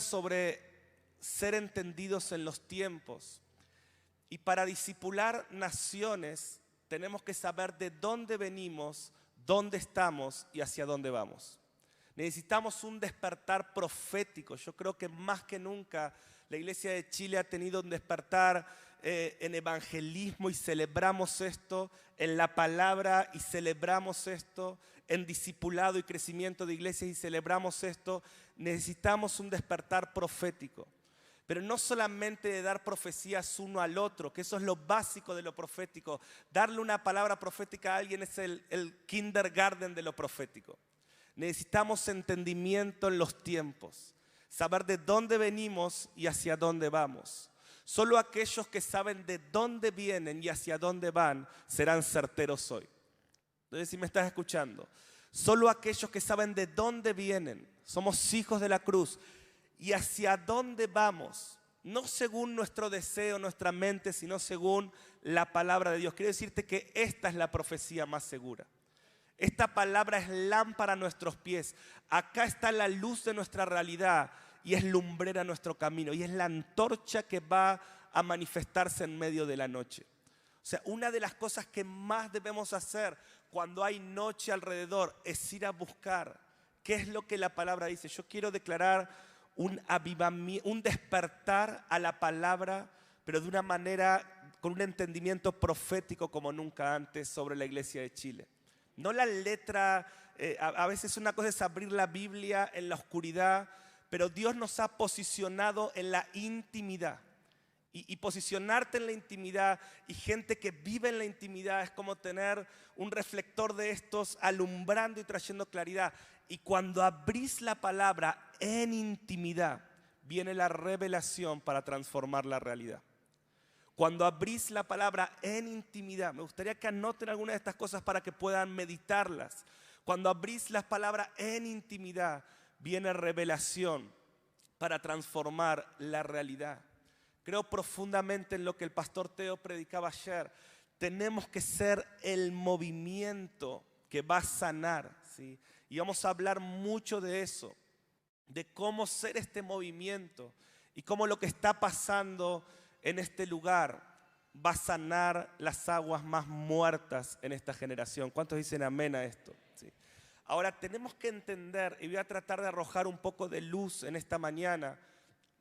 sobre ser entendidos en los tiempos. Y para discipular naciones tenemos que saber de dónde venimos, dónde estamos y hacia dónde vamos. Necesitamos un despertar profético. Yo creo que más que nunca la Iglesia de Chile ha tenido un despertar en evangelismo y celebramos esto, en la palabra y celebramos esto, en discipulado y crecimiento de iglesias y celebramos esto. Necesitamos un despertar profético. Pero no solamente de dar profecías uno al otro, que eso es lo básico de lo profético. Darle una palabra profética a alguien es el kindergarten de lo profético. Necesitamos entendimiento en los tiempos, saber de dónde venimos y hacia dónde vamos. Solo aquellos que saben de dónde vienen y hacia dónde van serán certeros hoy. Entonces, si me estás escuchando, solo aquellos que saben de dónde vienen, somos hijos de la cruz, y hacia dónde vamos, no según nuestro deseo, nuestra mente, sino según la palabra de Dios. Quiero decirte que esta es la profecía más segura. Esta palabra es lámpara a nuestros pies. Acá está la luz de nuestra realidad y es lumbrera nuestro camino. Y es la antorcha que va a manifestarse en medio de la noche. O sea, una de las cosas que más debemos hacer cuando hay noche alrededor es ir a buscar qué es lo que la palabra dice. Yo quiero declarar un avivamiento, un despertar a la palabra, pero de una manera, con un entendimiento profético como nunca antes sobre la Iglesia de Chile. No la letra, a veces una cosa es abrir la Biblia en la oscuridad, pero Dios nos ha posicionado en la intimidad. Y posicionarte en la intimidad y gente que vive en la intimidad es como tener un reflector de estos alumbrando y trayendo claridad. Y cuando abrís la palabra en intimidad, viene la revelación para transformar la realidad. Cuando abrís la palabra en intimidad, me gustaría que anoten algunas de estas cosas para que puedan meditarlas. Cuando abrís la palabra en intimidad, viene revelación para transformar la realidad. Creo profundamente en lo que el pastor Teo predicaba ayer. Tenemos que ser el movimiento que va a sanar, ¿sí? Y vamos a hablar mucho de eso, de cómo ser este movimiento y cómo lo que está pasando en este lugar va a sanar las aguas más muertas en esta generación. ¿Cuántos dicen amén a esto? ¿Sí? Ahora tenemos que entender, y voy a tratar de arrojar un poco de luz en esta mañana,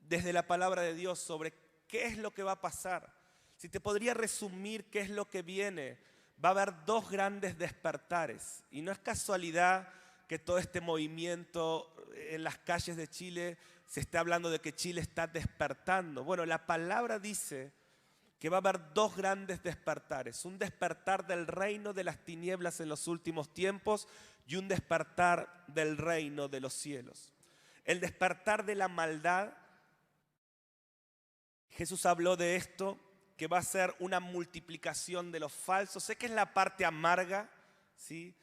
desde la palabra de Dios, sobre qué es lo que va a pasar. Si te podría resumir qué es lo que viene, va a haber dos grandes despertares. Y no es casualidad que todo este movimiento en las calles de Chile se esté hablando de que Chile está despertando. Bueno, la palabra dice que va a haber dos grandes despertares. Un despertar del reino de las tinieblas en los últimos tiempos y un despertar del reino de los cielos. El despertar de la maldad, Jesús habló de esto, que va a ser una multiplicación de los falsos. Sé que es la parte amarga, ¿sí?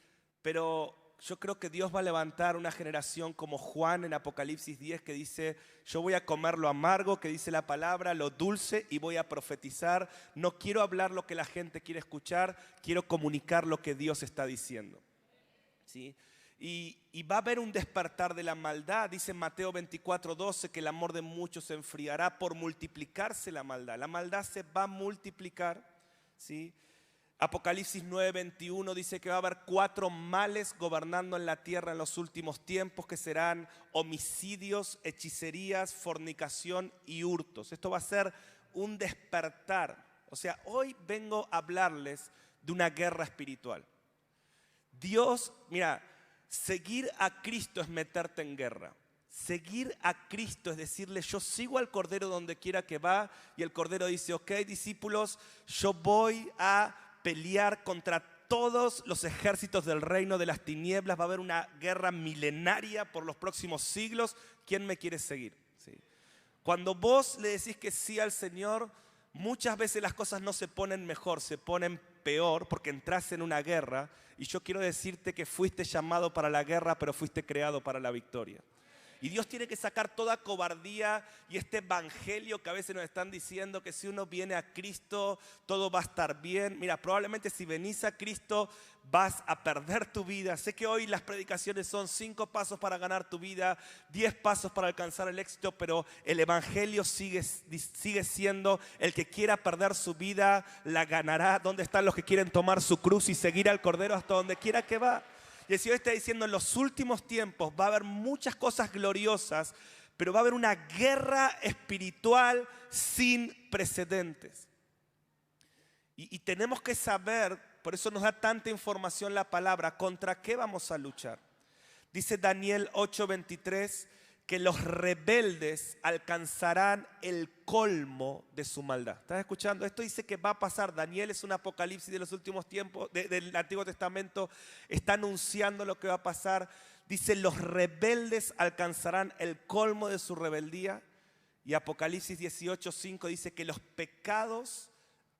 Pero yo creo que Dios va a levantar una generación como Juan en Apocalipsis 10 que dice: yo voy a comer lo amargo, que dice la palabra, lo dulce, y voy a profetizar. No quiero hablar lo que la gente quiere escuchar, quiero comunicar lo que Dios está diciendo, ¿sí? Y va a haber un despertar de la maldad. Dice Mateo 24:12 que el amor de muchos se enfriará por multiplicarse la maldad. La maldad se va a multiplicar, ¿sí? Apocalipsis 9:21 dice que va a haber 4 males gobernando en la tierra en los últimos tiempos, que serán homicidios, hechicerías, fornicación y hurtos. Esto va a ser un despertar. O sea, hoy vengo a hablarles de una guerra espiritual. Dios, mira, seguir a Cristo es meterte en guerra. Seguir a Cristo es decirle: yo sigo al Cordero donde quiera que va, y el Cordero dice: ok, discípulos, yo voy a pelear contra todos los ejércitos del reino de las tinieblas. Va a haber una guerra milenaria por los próximos siglos. ¿Quién me quiere seguir? ¿Sí? Cuando vos le decís que sí al Señor, muchas veces las cosas no se ponen mejor, se ponen peor, porque entras en una guerra. Y yo quiero decirte que fuiste llamado para la guerra, pero fuiste creado para la victoria. Y Dios tiene que sacar toda cobardía y este evangelio que a veces nos están diciendo que si uno viene a Cristo todo va a estar bien. Mira, probablemente si venís a Cristo vas a perder tu vida. Sé que hoy las predicaciones son 5 pasos para ganar tu vida, 10 pasos para alcanzar el éxito, pero el evangelio sigue siendo: el que quiera perder su vida la ganará. ¿Dónde están los que quieren tomar su cruz y seguir al Cordero hasta donde quiera que va? Y el Señor está diciendo: en los últimos tiempos va a haber muchas cosas gloriosas, pero va a haber una guerra espiritual sin precedentes. Y tenemos que saber, por eso nos da tanta información la palabra, contra qué vamos a luchar. Dice Daniel 8:23 que los rebeldes alcanzarán el colmo de su maldad. ¿Estás escuchando? Esto dice que va a pasar. Daniel es un apocalipsis de los últimos tiempos, del Antiguo Testamento. Está anunciando lo que va a pasar. Dice: los rebeldes alcanzarán el colmo de su rebeldía. Y Apocalipsis 18:5 dice que los pecados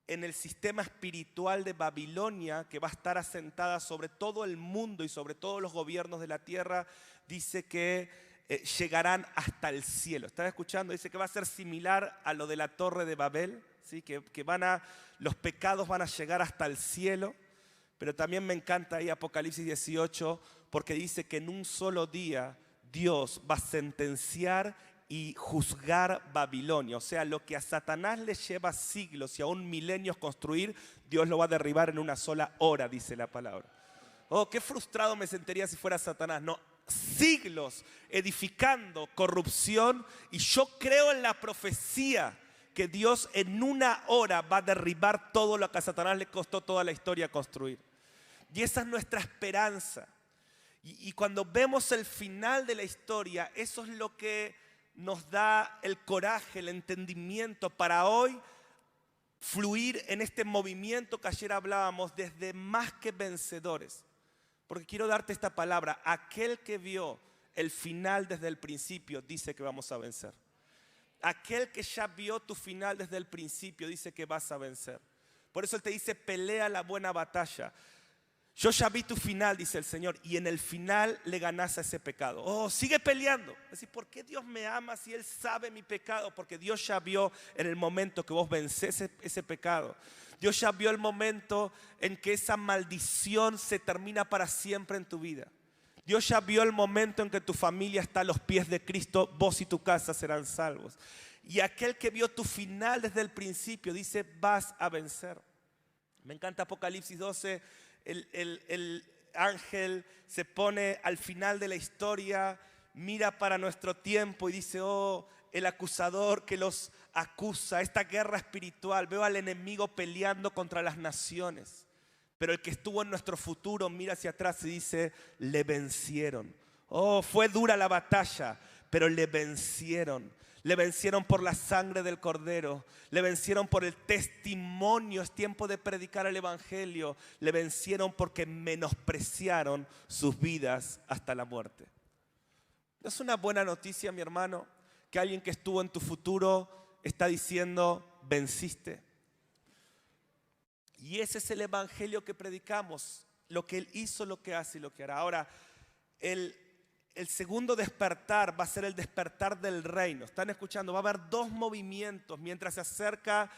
en el sistema espiritual de Babilonia, que va a estar asentada sobre todo el mundo y sobre todos los gobiernos de la tierra, dice que llegarán hasta el cielo. ¿Estás escuchando? Dice que va a ser similar a lo de la Torre de Babel, ¿sí? que los pecados van a llegar hasta el cielo. Pero también me encanta ahí Apocalipsis 18, porque dice que en un solo día Dios va a sentenciar y juzgar Babilonia. O sea, lo que a Satanás le lleva siglos y aún milenios construir, Dios lo va a derribar en una sola hora, dice la palabra. Oh, qué frustrado me sentiría si fuera Satanás. No, siglos edificando corrupción, y yo creo en la profecía que Dios en una hora va a derribar todo lo que a Satanás le costó toda la historia construir. Y esa es nuestra esperanza. Y cuando vemos el final de la historia, eso es lo que nos da el coraje, el entendimiento para hoy fluir en este movimiento que ayer hablábamos desde más que vencedores. Porque quiero darte esta palabra: aquel que vio el final desde el principio dice que vamos a vencer. Aquel que ya vio tu final desde el principio dice que vas a vencer. Por eso Él te dice: pelea la buena batalla. Yo ya vi tu final, dice el Señor, y en el final le ganás a ese pecado. Oh, sigue peleando. Es decir, ¿por qué Dios me ama si Él sabe mi pecado? Porque Dios ya vio en el momento que vos vencés ese pecado. Dios ya vio el momento en que esa maldición se termina para siempre en tu vida. Dios ya vio el momento en que tu familia está a los pies de Cristo, vos y tu casa serán salvos. Y aquel que vio tu final desde el principio dice: vas a vencer. Me encanta Apocalipsis 12. El ángel se pone al final de la historia, mira para nuestro tiempo y dice: oh, el acusador que los acusa, esta guerra espiritual. Veo al enemigo peleando contra las naciones, pero el que estuvo en nuestro futuro mira hacia atrás y dice: le vencieron. Oh, fue dura la batalla, pero le vencieron. Le vencieron por la sangre del Cordero. Le vencieron por el testimonio. Es tiempo de predicar el evangelio. Le vencieron porque menospreciaron sus vidas hasta la muerte. ¿No es una buena noticia, mi hermano, que alguien que estuvo en tu futuro está diciendo: venciste? Y ese es el evangelio que predicamos. Lo que Él hizo, lo que hace y lo que hará. Ahora, el segundo despertar va a ser el despertar del reino. ¿Están escuchando? Va a haber 2 movimientos mientras se acerca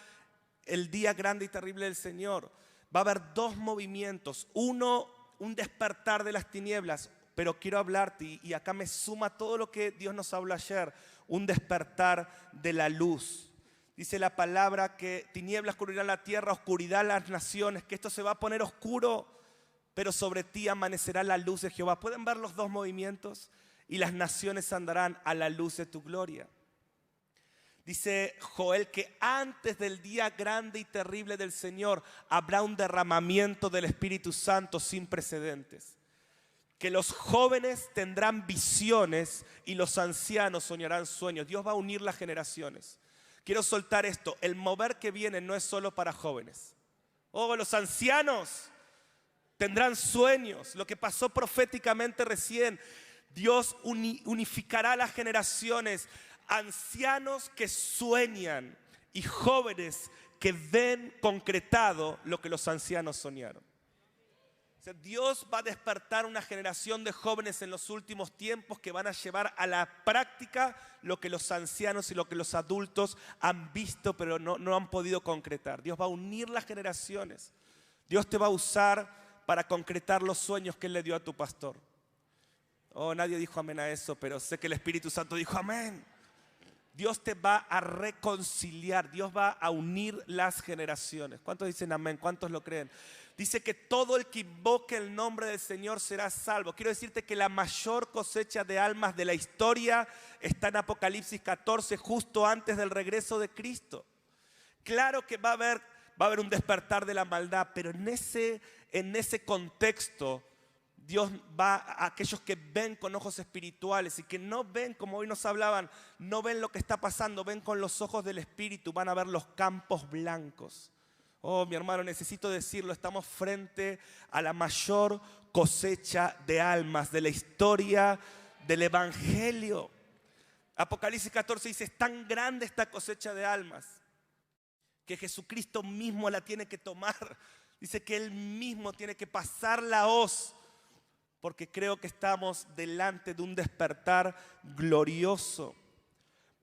el día grande y terrible del Señor. Va a haber 2 movimientos. Uno, un despertar de las tinieblas. Pero quiero hablarte, y acá me suma todo lo que Dios nos habló ayer, un despertar de la luz. Dice la palabra que tinieblas cubrirán la tierra, oscuridad las naciones, que esto se va a poner oscuro, pero sobre ti amanecerá la luz de Jehová. ¿Pueden ver los 2 movimientos? Y las naciones andarán a la luz de tu gloria. Dice Joel que antes del día grande y terrible del Señor habrá un derramamiento del Espíritu Santo sin precedentes. Que los jóvenes tendrán visiones y los ancianos soñarán sueños. Dios va a unir las generaciones. Quiero soltar esto: el mover que viene no es solo para jóvenes. Oh, los ancianos tendrán sueños. Lo que pasó proféticamente recién. Dios unificará las generaciones. Ancianos que sueñan y jóvenes que ven concretado lo que los ancianos soñaron. sea, Dios va a despertar una generación de jóvenes en los últimos tiempos que van a llevar a la práctica lo que los ancianos y lo que los adultos han visto pero no han podido concretar. Dios va a unir las generaciones. Dios te va a usar para concretar los sueños que Él le dio a tu pastor. Oh, nadie dijo amén a eso, pero sé que el Espíritu Santo dijo amén. Dios te va a reconciliar, Dios va a unir las generaciones. ¿Cuántos dicen amén? ¿Cuántos lo creen? Dice que todo el que invoque el nombre del Señor será salvo. Quiero decirte que la mayor cosecha de almas de la historia está en Apocalipsis 14, justo antes del regreso de Cristo. Claro que va a haber un despertar de la maldad, pero en ese contexto Dios va a aquellos que ven con ojos espirituales y que no ven, como hoy nos hablaban, no ven lo que está pasando, ven con los ojos del Espíritu, van a ver los campos blancos. Oh, mi hermano, necesito decirlo, estamos frente a la mayor cosecha de almas de la historia del Evangelio. Apocalipsis 14 dice, es tan grande esta cosecha de almas que Jesucristo mismo la tiene que tomar. Dice que Él mismo tiene que pasar la hoz, porque creo que estamos delante de un despertar glorioso.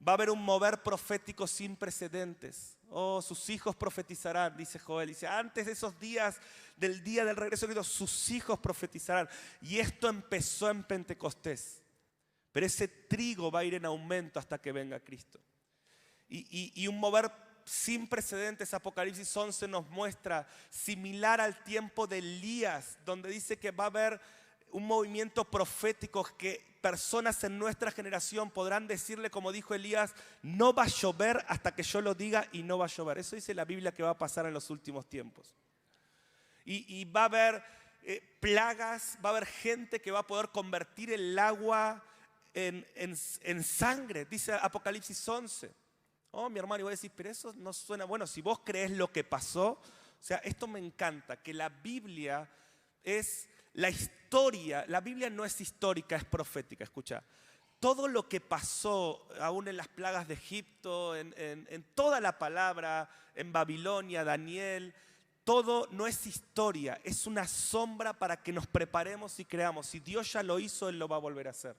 Va a haber un mover profético sin precedentes. Oh, sus hijos profetizarán, dice Joel. Dice, antes de esos días, del día del regreso de Cristo, sus hijos profetizarán. Y esto empezó en Pentecostés. Pero ese trigo va a ir en aumento hasta que venga Cristo. Y un mover sin precedentes, Apocalipsis 11 nos muestra, similar al tiempo de Elías, donde dice que va a haber un movimiento profético que personas en nuestra generación podrán decirle, como dijo Elías, no va a llover hasta que yo lo diga y no va a llover. Eso dice la Biblia que va a pasar en los últimos tiempos. Y va a haber plagas, va a haber gente que va a poder convertir el agua en sangre, dice Apocalipsis 11. Oh, mi hermano, y voy a decir, pero eso no suena bueno. Si vos crees lo que pasó, o sea, esto me encanta, que la Biblia es la historia. La Biblia no es histórica, es profética. Escucha, todo lo que pasó, aún en las plagas de Egipto, en toda la palabra, en Babilonia, Daniel, todo no es historia, es una sombra para que nos preparemos y creamos. Si Dios ya lo hizo, Él lo va a volver a hacer.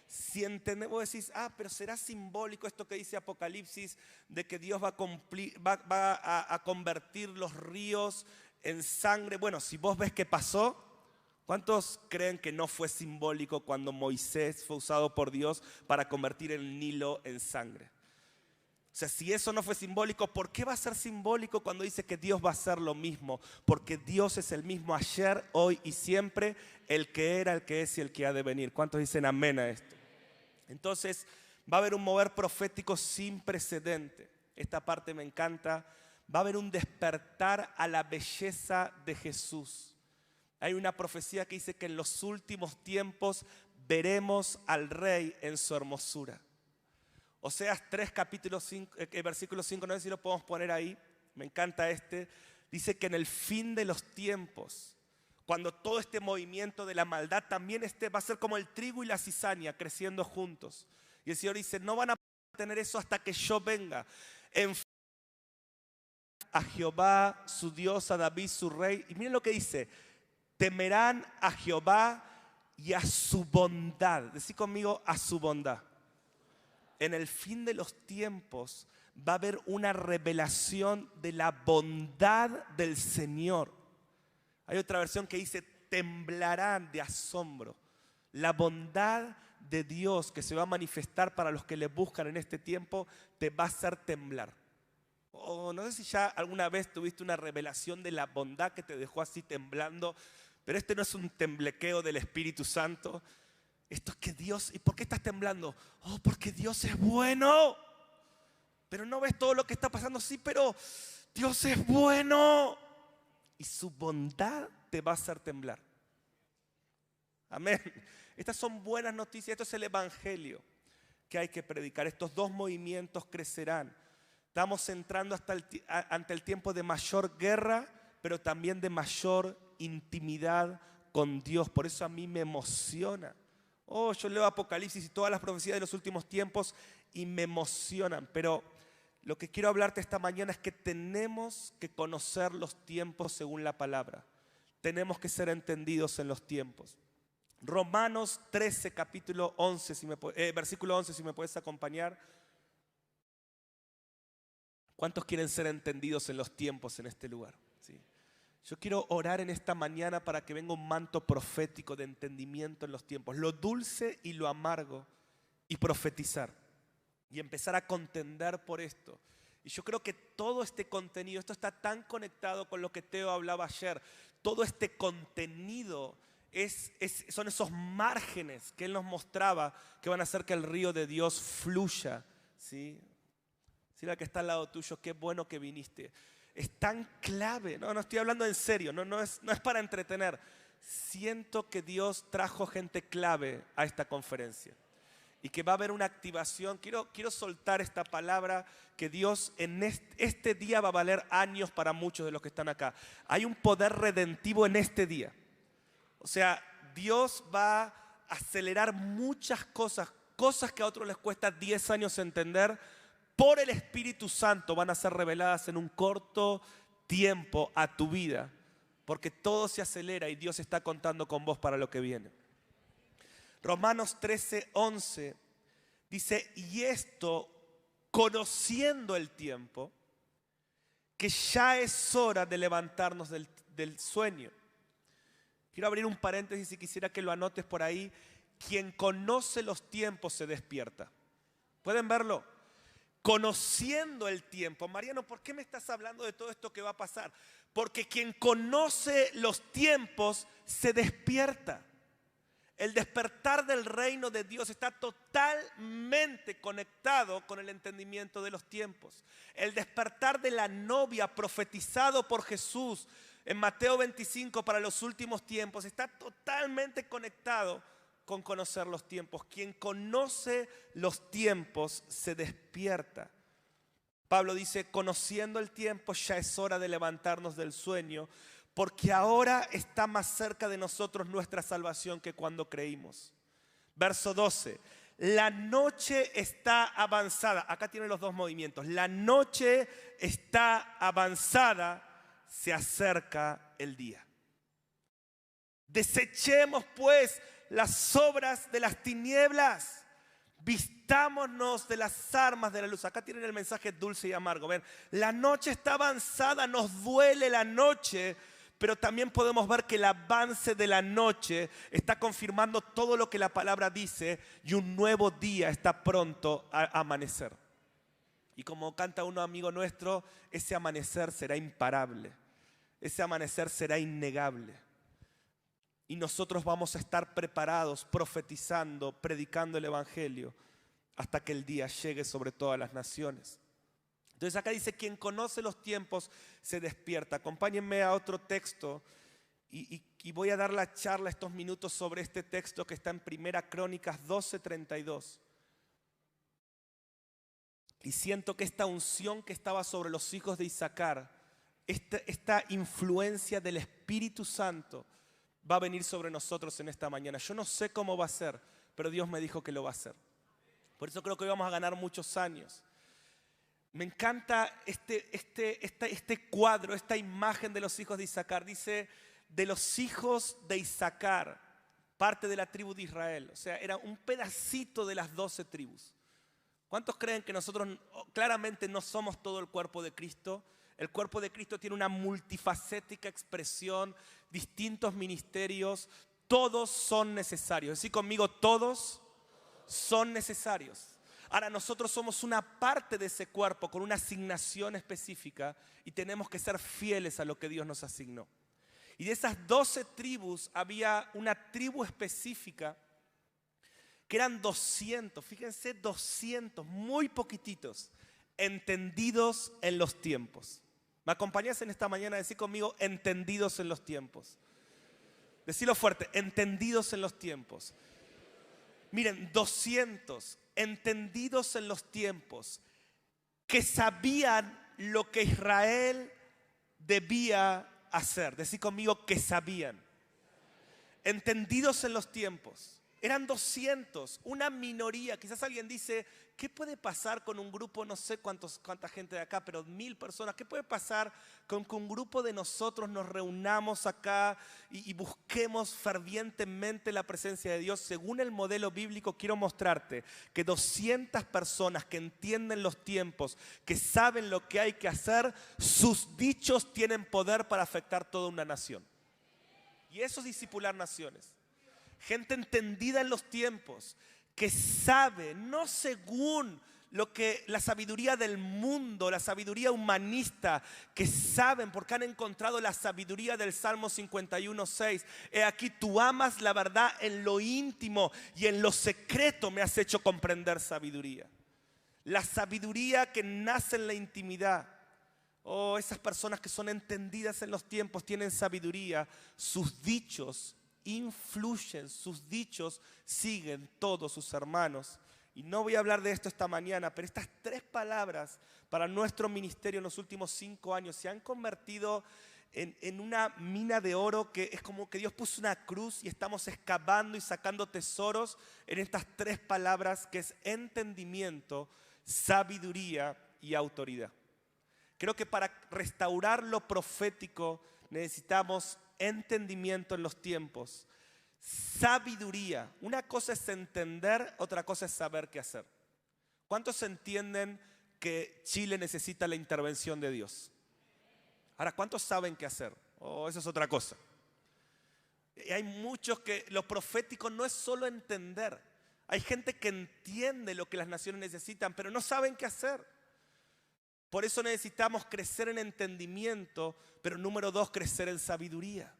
Si entendemos, vos decís, pero será simbólico esto que dice Apocalipsis de que Dios va a convertir los ríos en sangre. Bueno, si vos ves que pasó, ¿cuántos creen que no fue simbólico cuando Moisés fue usado por Dios para convertir el Nilo en sangre? O sea, si eso no fue simbólico, ¿por qué va a ser simbólico cuando dice que Dios va a hacer lo mismo? Porque Dios es el mismo ayer, hoy y siempre, el que era, el que es y el que ha de venir. ¿Cuántos dicen amén a esto? Entonces, va a haber un mover profético sin precedente. Esta parte me encanta. Va a haber un despertar a la belleza de Jesús. Hay una profecía que dice que en los últimos tiempos veremos al Rey en su hermosura. Oseas 3, capítulo 5, versículo 5, no sé si lo podemos poner ahí, me encanta este. Dice que en el fin de los tiempos, cuando todo este movimiento de la maldad también va a ser como el trigo y la cizaña creciendo juntos. Y el Señor dice, no van a tener eso hasta que yo venga. A Jehová, su Dios, a David, su rey. Y miren lo que dice, temerán a Jehová y a su bondad. Decí conmigo, a su bondad. En el fin de los tiempos va a haber una revelación de la bondad del Señor. Hay otra versión que dice, temblarán de asombro. La bondad de Dios que se va a manifestar para los que le buscan en este tiempo te va a hacer temblar. No sé si ya alguna vez tuviste una revelación de la bondad que te dejó así temblando, pero este no es un temblequeo del Espíritu Santo. Esto es que Dios, ¿y por qué estás temblando? Porque Dios es bueno. Pero no ves todo lo que está pasando, sí, pero Dios es bueno. Y su bondad te va a hacer temblar. Amén. Estas son buenas noticias, esto es el Evangelio que hay que predicar. Estos dos movimientos crecerán. Estamos entrando ante el tiempo de mayor guerra, pero también de mayor intimidad con Dios. Por eso a mí me emociona. Yo leo Apocalipsis y todas las profecías de los últimos tiempos y me emocionan. Pero lo que quiero hablarte esta mañana es que tenemos que conocer los tiempos según la palabra. tenemos que ser entendidos en los tiempos. Romanos 13, capítulo 11, versículo 11, si me puedes acompañar. ¿Cuántos quieren ser entendidos en los tiempos en este lugar? ¿Sí? Yo quiero orar en esta mañana para que venga un manto profético de entendimiento en los tiempos, lo dulce y lo amargo, y profetizar y empezar a contender por esto. Y yo creo que todo este contenido, esto está tan conectado con lo que Teo hablaba ayer, todo este contenido son esos márgenes que él nos mostraba que van a hacer que el río de Dios fluya, ¿sí? Si la que está al lado tuyo, qué bueno que viniste. Es tan clave, no estoy hablando en serio, no es para entretener. Siento que Dios trajo gente clave a esta conferencia y que va a haber una activación. Quiero soltar esta palabra que Dios en este día va a valer años para muchos de los que están acá. Hay un poder redentivo en este día. O sea, Dios va a acelerar muchas cosas que a otros les cuesta 10 años entender. Por el Espíritu Santo van a ser reveladas en un corto tiempo a tu vida, porque todo se acelera y Dios está contando con vos para lo que viene. Romanos 13, 11 dice: y esto conociendo el tiempo, que ya es hora de levantarnos del sueño. Quiero abrir un paréntesis y quisiera que lo anotes por ahí. Quien conoce los tiempos se despierta. ¿Pueden verlo? Conociendo el tiempo. Mariano, ¿por qué me estás hablando de todo esto que va a pasar? Porque quien conoce los tiempos se despierta. El despertar del reino de Dios está totalmente conectado con el entendimiento de los tiempos. El despertar de la novia profetizado por Jesús en Mateo 25 para los últimos tiempos está totalmente conectado con conocer los tiempos. Quien conoce los tiempos se despierta. Pablo dice: conociendo el tiempo, ya es hora de levantarnos del sueño, porque ahora está más cerca de nosotros nuestra salvación que cuando creímos. Verso 12. La noche está avanzada. Acá tienen los dos movimientos. La noche está avanzada, se acerca el día. Desechemos pues las obras de las tinieblas, vistámonos de las armas de la luz. Acá tienen el mensaje dulce y amargo. Ven, la noche está avanzada, nos duele la noche, pero también podemos ver que el avance de la noche está confirmando todo lo que la palabra dice, y un nuevo día está pronto a amanecer. Y como canta un amigo nuestro, ese amanecer será imparable, ese amanecer será innegable. Y nosotros vamos a estar preparados, profetizando, predicando el evangelio, hasta que el día llegue sobre todas las naciones. Entonces acá dice: quien conoce los tiempos se despierta. Acompáñenme a otro texto y voy a dar la charla estos minutos sobre este texto que está en Primera Crónicas 12:32. Y siento que esta unción que estaba sobre los hijos de Isaacar, esta influencia del Espíritu Santo, va a venir sobre nosotros en esta mañana. Yo no sé cómo va a ser, pero Dios me dijo que lo va a hacer. Por eso creo que hoy vamos a ganar muchos años. Me encanta este cuadro, esta imagen de los hijos de Isaacar. Dice: de los hijos de Isaacar, parte de la tribu de Israel. O sea, era un pedacito de las 12 tribus. ¿Cuántos creen que nosotros claramente no somos todo el cuerpo de Cristo? El cuerpo de Cristo tiene una multifacética expresión, distintos ministerios, todos son necesarios. Decí conmigo: todos son necesarios. Ahora, nosotros somos una parte de ese cuerpo con una asignación específica y tenemos que ser fieles a lo que Dios nos asignó. Y de esas 12 tribus había una tribu específica que eran 200, fíjense, 200, muy poquititos, entendidos en los tiempos. ¿Me acompañás en esta mañana a decir conmigo: entendidos en los tiempos? Decilo fuerte: entendidos en los tiempos. Miren, 200 entendidos en los tiempos, que sabían lo que Israel debía hacer. Decí conmigo: que sabían. Entendidos en los tiempos. eran 200, una minoría. Quizás alguien dice, ¿qué puede pasar con un grupo, no sé cuánta gente de acá, pero 1000 personas? ¿Qué puede pasar con que un grupo de nosotros nos reunamos acá y busquemos fervientemente la presencia de Dios? Según el modelo bíblico, quiero mostrarte que 200 personas que entienden los tiempos, que saben lo que hay que hacer, sus dichos tienen poder para afectar toda una nación. Y eso es discipular naciones. Gente entendida en los tiempos, que sabe, no según lo que la sabiduría del mundo, la sabiduría humanista, que saben porque han encontrado la sabiduría del Salmo 51:6. He aquí, tú amas la verdad en lo íntimo y en lo secreto me has hecho comprender sabiduría. La sabiduría que nace en la intimidad. Oh, esas personas que son entendidas en los tiempos tienen sabiduría. Sus dichos influyen, sus dichos siguen todos sus hermanos. Y no voy a hablar de esto esta mañana, pero estas 3 palabras para nuestro ministerio en los últimos 5 años se han convertido en una mina de oro, que es como que Dios puso una cruz y estamos excavando y sacando tesoros en estas 3 palabras, que es entendimiento, sabiduría y autoridad. Creo que para restaurar lo profético necesitamos entendimiento en los tiempos, sabiduría. Una cosa es entender, otra cosa es saber qué hacer. ¿Cuántos entienden que Chile necesita la intervención de Dios? Ahora, ¿cuántos saben qué hacer? Oh, eso es otra cosa. Y hay muchos que lo profético no es solo entender. Hay gente que entiende lo que las naciones necesitan, pero no saben qué hacer. Por eso necesitamos crecer en entendimiento, pero número 2, crecer en sabiduría.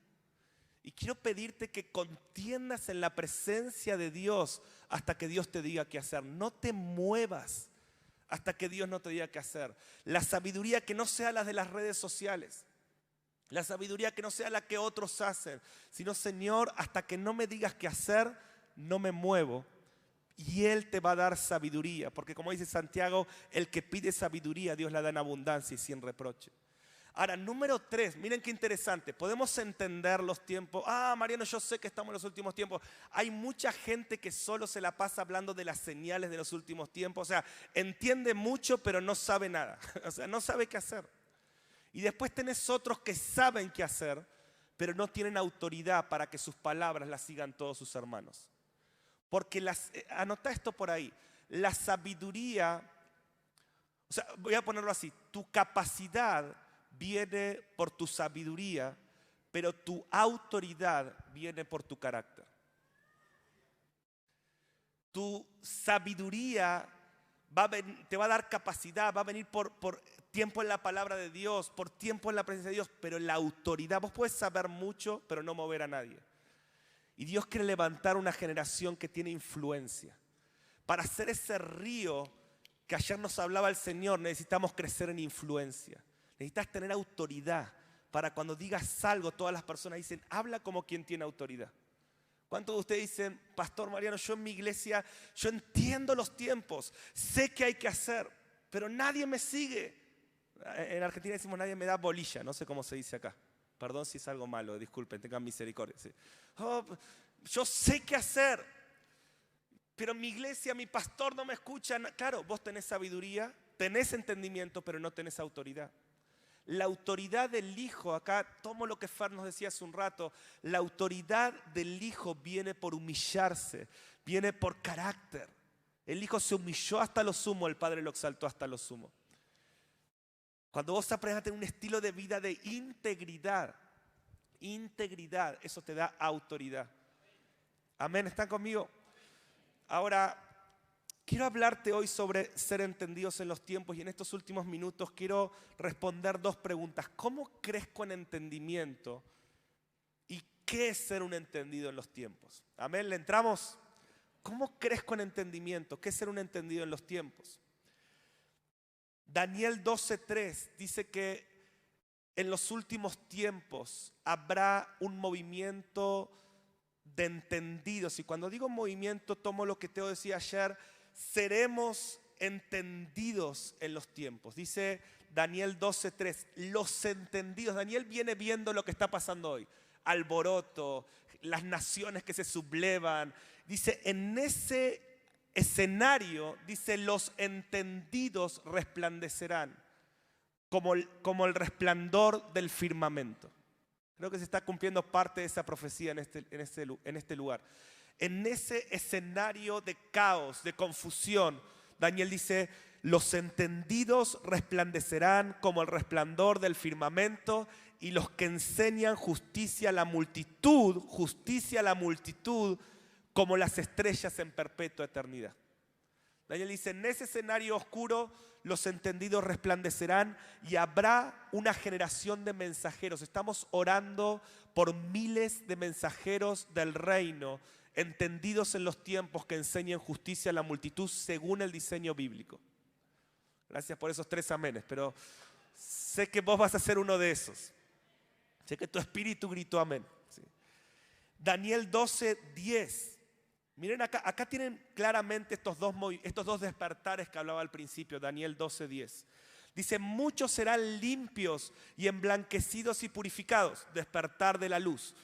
Y quiero pedirte que contiendas en la presencia de Dios hasta que Dios te diga qué hacer. No te muevas hasta que Dios no te diga qué hacer. La sabiduría que no sea la de las redes sociales. La sabiduría que no sea la que otros hacen. Sino, Señor, hasta que no me digas qué hacer, no me muevo. Y Él te va a dar sabiduría, porque como dice Santiago, el que pide sabiduría, Dios la da en abundancia y sin reproche. Ahora, número 3, miren qué interesante, podemos entender los tiempos. Mariano, yo sé que estamos en los últimos tiempos. Hay mucha gente que solo se la pasa hablando de las señales de los últimos tiempos. O sea, entiende mucho, pero no sabe nada. O sea, no sabe qué hacer. Y después tenés otros que saben qué hacer, pero no tienen autoridad para que sus palabras las sigan todos sus hermanos. Porque anota esto por ahí, la sabiduría, o sea, voy a ponerlo así, tu capacidad viene por tu sabiduría, pero tu autoridad viene por tu carácter. Tu sabiduría te va a dar capacidad, va a venir por tiempo en la palabra de Dios, por tiempo en la presencia de Dios, pero la autoridad, vos puedes saber mucho, pero no mover a nadie. Y Dios quiere levantar una generación que tiene influencia. Para hacer ese río que ayer nos hablaba el Señor, necesitamos crecer en influencia. Necesitas tener autoridad para cuando digas algo, todas las personas dicen, habla como quien tiene autoridad. ¿Cuántos de ustedes dicen, Pastor Mariano, yo en mi iglesia, yo entiendo los tiempos, sé qué hay que hacer, pero nadie me sigue? En Argentina decimos, nadie me da bolilla, no sé cómo se dice acá. Perdón si es algo malo, disculpen, tengan misericordia. Sí. Yo sé qué hacer, pero mi iglesia, mi pastor no me escucha. Claro, vos tenés sabiduría, tenés entendimiento, pero no tenés autoridad. La autoridad del Hijo, acá tomo lo que Fer nos decía hace un rato, la autoridad del Hijo viene por humillarse, viene por carácter. El Hijo se humilló hasta lo sumo, el Padre lo exaltó hasta lo sumo. Cuando vos aprendes a tener un estilo de vida de integridad, eso te da autoridad. Amén, ¿están conmigo? Ahora, quiero hablarte hoy sobre ser entendidos en los tiempos y en estos últimos minutos quiero responder 2 preguntas. ¿Cómo crezco en entendimiento? ¿Y qué es ser un entendido en los tiempos? Amén, ¿le entramos? ¿Cómo crezco en entendimiento? ¿Qué es ser un entendido en los tiempos? Daniel 12:3 dice que en los últimos tiempos habrá un movimiento de entendidos. Y cuando digo movimiento, tomo lo que Teo decía ayer, seremos entendidos en los tiempos. Dice Daniel 12:3, los entendidos. Daniel viene viendo lo que está pasando hoy. Alboroto, las naciones que se sublevan, Dice, en ese escenario, dice, los entendidos resplandecerán como el resplandor del firmamento. Creo que se está cumpliendo parte de esa profecía en este lugar. En ese escenario de caos, de confusión, Daniel dice, los entendidos resplandecerán como el resplandor del firmamento, y los que enseñan justicia a la multitud como las estrellas en perpetua eternidad. Daniel dice, en ese escenario oscuro los entendidos resplandecerán y habrá una generación de mensajeros. Estamos orando por miles de mensajeros del reino, entendidos en los tiempos, que enseñen justicia a la multitud según el diseño bíblico. Gracias por esos 3 amenes, pero sé que vos vas a ser uno de esos. Sé que tu espíritu gritó amén. Sí. Daniel 12:10. Miren acá tienen claramente estos dos despertares que hablaba al principio, Daniel 12:10. Dice, muchos serán limpios y emblanquecidos y purificados, despertar de la luz.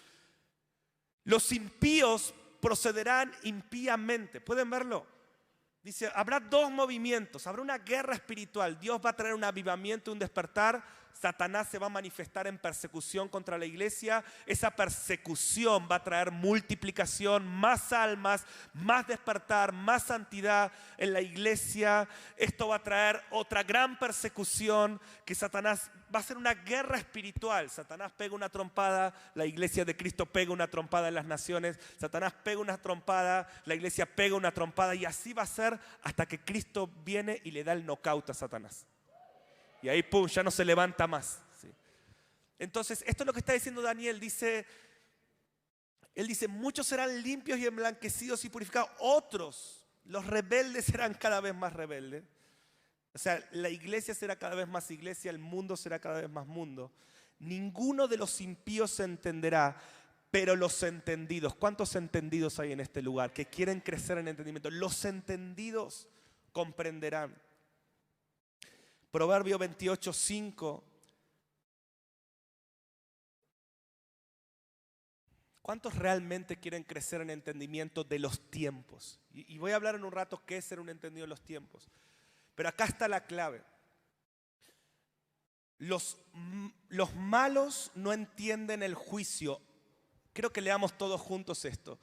Los impíos procederán impíamente. ¿Pueden verlo? Dice, habrá 2 movimientos, habrá una guerra espiritual. Dios va a traer un avivamiento, un despertar. Satanás se va a manifestar en persecución contra la iglesia. Esa persecución va a traer multiplicación, más almas, más despertar, más santidad en la iglesia. Esto va a traer otra gran persecución, que Satanás va a ser una guerra espiritual. Satanás pega una trompada, la iglesia de Cristo pega una trompada en las naciones. Satanás pega una trompada, la iglesia pega una trompada, y así va a ser hasta que Cristo viene y le da el knockout a Satanás. Y ahí, pum, ya no se levanta más. ¿Sí? Entonces, esto es lo que está diciendo Daniel. Él dice, muchos serán limpios y emblanquecidos y purificados. Otros, los rebeldes, serán cada vez más rebeldes. O sea, la iglesia será cada vez más iglesia, el mundo será cada vez más mundo. Ninguno de los impíos se entenderá, pero los entendidos. ¿Cuántos entendidos hay en este lugar que quieren crecer en entendimiento? Los entendidos comprenderán. Proverbio 28:5. ¿Cuántos realmente quieren crecer en entendimiento de los tiempos? Y voy a hablar en un rato qué es ser un entendido de los tiempos. Pero acá está la clave. Los malos no entienden el juicio. Quiero que leamos todos juntos esto.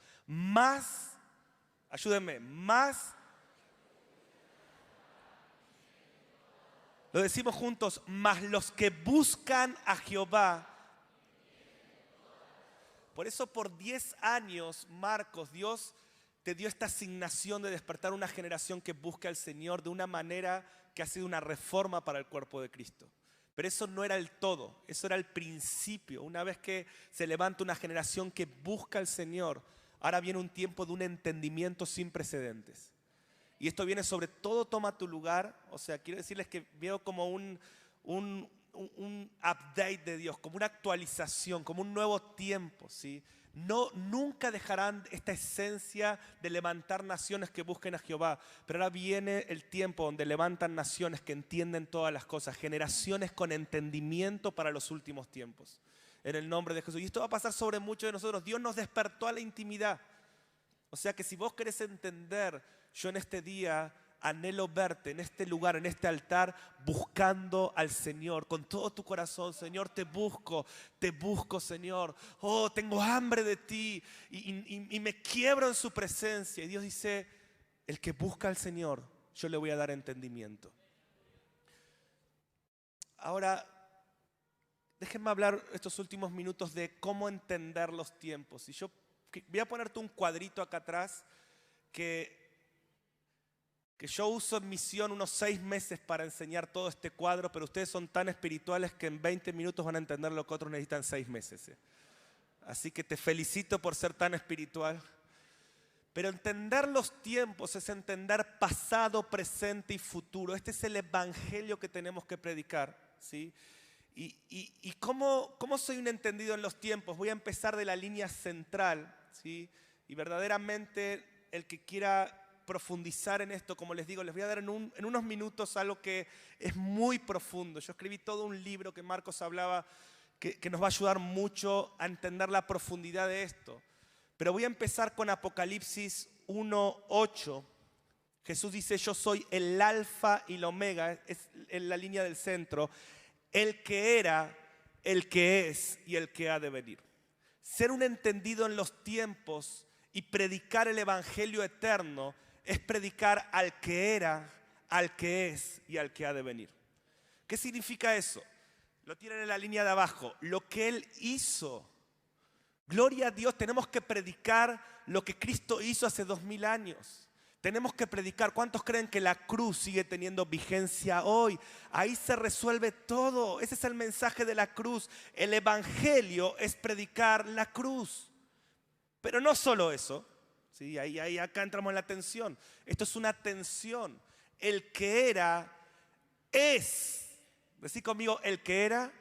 Ayúdenme, lo decimos juntos, mas los que buscan a Jehová. Por eso por 10 años, Marcos, Dios te dio esta asignación de despertar una generación que busca al Señor de una manera que ha sido una reforma para el cuerpo de Cristo. Pero eso no era el todo, eso era el principio. Una vez que se levanta una generación que busca al Señor, ahora viene un tiempo de un entendimiento sin precedentes. Y esto viene sobre todo, toma tu lugar. O sea, quiero decirles que veo como un update de Dios, como una actualización, como un nuevo tiempo, ¿sí? Nunca dejarán esta esencia de levantar naciones que busquen a Jehová. Pero ahora viene el tiempo donde levantan naciones que entienden todas las cosas. Generaciones con entendimiento para los últimos tiempos. En el nombre de Jesús. Y esto va a pasar sobre muchos de nosotros. Dios nos despertó a la intimidad. O sea que si vos querés entender, yo en este día anhelo verte en este lugar, en este altar, buscando al Señor con todo tu corazón. Señor, te busco, Señor. Oh, tengo hambre de ti y me quiebro en su presencia. Y Dios dice, el que busca al Señor, yo le voy a dar entendimiento. Ahora, déjenme hablar estos últimos minutos de cómo entender los tiempos. Y yo voy a ponerte un cuadrito acá atrás que yo uso en misión unos 6 meses para enseñar todo este cuadro, pero ustedes son tan espirituales que en 20 minutos van a entender lo que otros necesitan 6 meses. Así que te felicito por ser tan espiritual. Pero entender los tiempos es entender pasado, presente y futuro. Este es el evangelio que tenemos que predicar, ¿sí? ¿Y cómo soy un entendido en los tiempos? Voy a empezar de la línea central, ¿sí? Y verdaderamente el que quiera profundizar en esto, como les digo, les voy a dar en unos minutos algo que es muy profundo. Yo escribí todo un libro que Marcos hablaba, que nos va a ayudar mucho a entender la profundidad de esto. Pero voy a empezar con Apocalipsis 1:8. Jesús dice, yo soy el alfa y la omega, es en la línea del centro, el que era, el que es y el que ha de venir. Ser un entendido en los tiempos y predicar el evangelio eterno es predicar al que era, al que es y al que ha de venir. ¿Qué significa eso? Lo tienen en la línea de abajo. Lo que Él hizo. Gloria a Dios, tenemos que predicar lo que Cristo hizo hace 2000 años. Tenemos que predicar. ¿Cuántos creen que la cruz sigue teniendo vigencia hoy? Ahí se resuelve todo. Ese es el mensaje de la cruz. El evangelio es predicar la cruz. Pero no solo eso. ¿Sí? Acá entramos en la tensión. Esto es una tensión. El que era, es. Decí conmigo, el que era,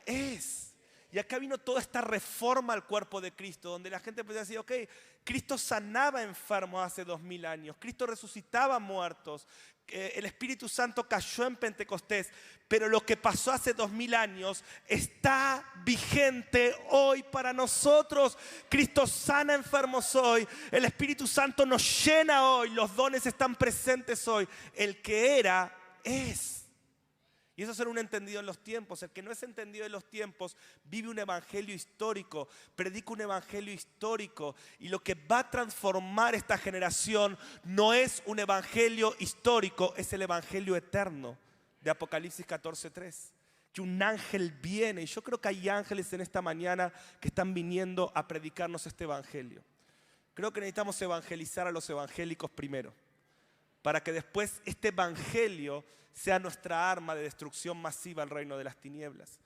es. Y acá vino toda esta reforma al cuerpo de Cristo, donde la gente empezó a decir, ok, Cristo sanaba enfermos hace 2000 años, Cristo resucitaba muertos, el Espíritu Santo cayó en Pentecostés, pero lo que pasó hace 2000 años está vigente hoy para nosotros. Cristo sana enfermos hoy, el Espíritu Santo nos llena hoy, los dones están presentes hoy. El que era, es. Y eso es ser un entendido en los tiempos. El que no es entendido en los tiempos vive un evangelio histórico, predica un evangelio histórico. Y lo que va a transformar esta generación no es un evangelio histórico, es el evangelio eterno de Apocalipsis 14:3. Que un ángel viene, y yo creo que hay ángeles en esta mañana que están viniendo a predicarnos este evangelio. Creo que necesitamos evangelizar a los evangélicos primero, para que después este evangelio sea nuestra arma de destrucción masiva al reino de las tinieblas.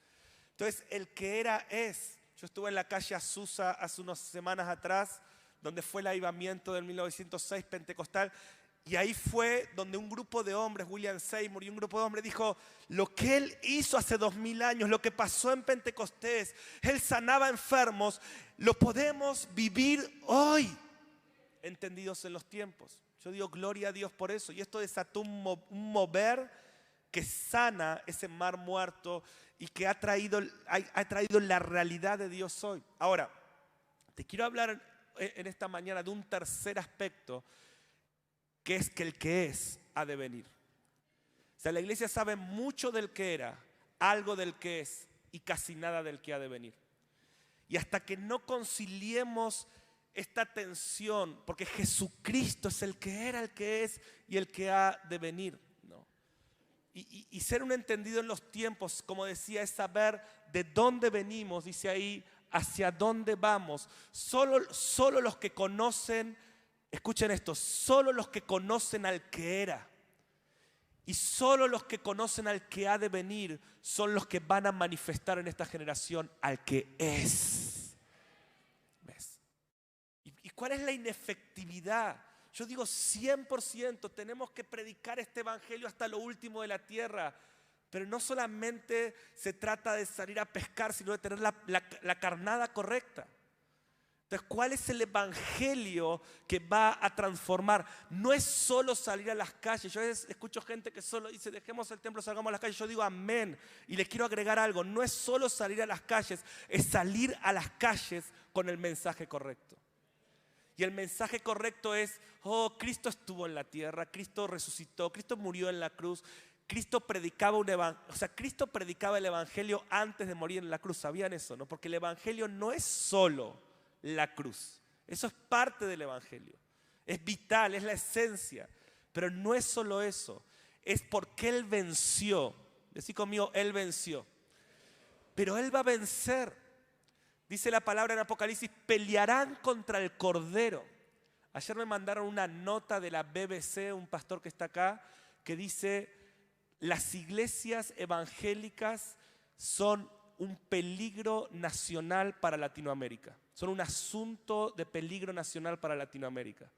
Entonces, el que era es. Yo estuve en la calle Azusa hace unas semanas atrás, donde fue el avivamiento del 1906 pentecostal, y ahí fue donde un grupo de hombres, William Seymour y un grupo de hombres dijo, lo que él hizo hace 2000 años, lo que pasó en Pentecostés, él sanaba enfermos, lo podemos vivir hoy, entendidos en los tiempos. Yo digo gloria a Dios por eso. Y esto desató un mover que sana ese mar muerto y que ha traído la realidad de Dios hoy. Ahora, te quiero hablar en esta mañana de un tercer aspecto, que es que el que es ha de venir. O sea, la iglesia sabe mucho del que era, algo del que es y casi nada del que ha de venir. Y hasta que no conciliemos esta tensión, porque Jesucristo es el que era, el que es y el que ha de venir, ¿no? Y ser un entendido en los tiempos, como decía, es saber de dónde venimos, dice ahí, hacia dónde vamos. Solo los que conocen, escuchen esto, solo los que conocen al que era y solo los que conocen al que ha de venir son los que van a manifestar en esta generación al que es. ¿Y cuál es la inefectividad? Yo digo 100%, tenemos que predicar este evangelio hasta lo último de la tierra. Pero no solamente se trata de salir a pescar, sino de tener la carnada correcta. Entonces, ¿cuál es el evangelio que va a transformar? No es solo salir a las calles. Yo a veces escucho gente que solo dice, dejemos el templo, salgamos a las calles. Yo digo amén. Y les quiero agregar algo. No es solo salir a las calles, es salir a las calles con el mensaje correcto. Y el mensaje correcto es, oh, Cristo estuvo en la tierra, Cristo resucitó, Cristo murió en la cruz, Cristo predicaba Cristo predicaba el evangelio antes de morir en la cruz. ¿Sabían eso, no? Porque el evangelio no es solo la cruz. Eso es parte del evangelio. Es vital, es la esencia. Pero no es solo eso. Es porque Él venció. Decí conmigo, Él venció. Pero Él va a vencer. Dice la palabra en Apocalipsis, pelearán contra el Cordero. Ayer me mandaron una nota de la BBC, un pastor que está acá, que dice, las iglesias evangélicas son un peligro nacional para Latinoamérica. Son un asunto de peligro nacional para Latinoamérica.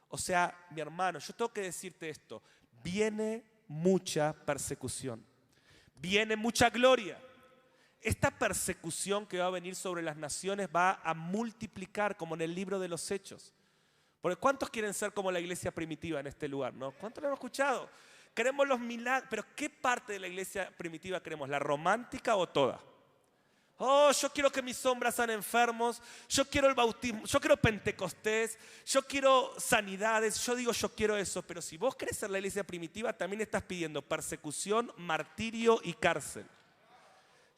O sea, mi hermano, yo tengo que decirte esto, viene mucha persecución, viene mucha gloria. Esta persecución que va a venir sobre las naciones va a multiplicar como en el libro de los Hechos. Porque ¿cuántos quieren ser como la iglesia primitiva en este lugar, no? ¿Cuántos lo hemos escuchado? Queremos los milagros, pero ¿qué parte de la iglesia primitiva queremos? ¿La romántica o toda? Oh, yo quiero que mis sombras sean enfermos, yo quiero el bautismo, yo quiero Pentecostés, yo quiero sanidades, yo digo yo quiero eso, pero si vos querés ser la iglesia primitiva, también estás pidiendo persecución, martirio y cárcel.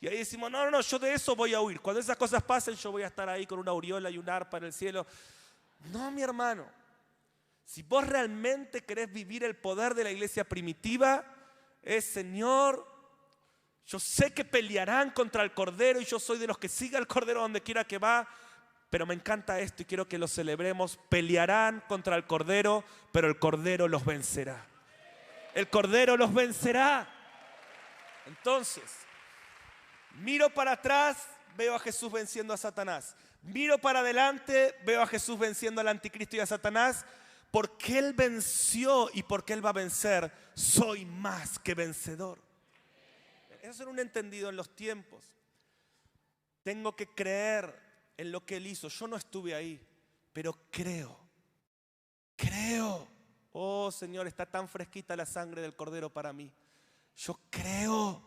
Y ahí decimos, no, yo de eso voy a huir. Cuando esas cosas pasen, yo voy a estar ahí con una aureola y un arpa en el cielo. No, mi hermano. Si vos realmente querés vivir el poder de la iglesia primitiva, es Señor, yo sé que pelearán contra el Cordero y yo soy de los que sigue al Cordero donde quiera que va, pero me encanta esto y quiero que lo celebremos. Pelearán contra el Cordero, pero el Cordero los vencerá. El Cordero los vencerá. Entonces, miro para atrás, veo a Jesús venciendo a Satanás. Miro para adelante, veo a Jesús venciendo al anticristo y a Satanás. Porque Él venció y porque Él va a vencer, soy más que vencedor. Eso es ser un entendido en los tiempos. Tengo que creer en lo que Él hizo. Yo no estuve ahí, pero creo. Oh Señor, está tan fresquita la sangre del Cordero para mí. Yo creo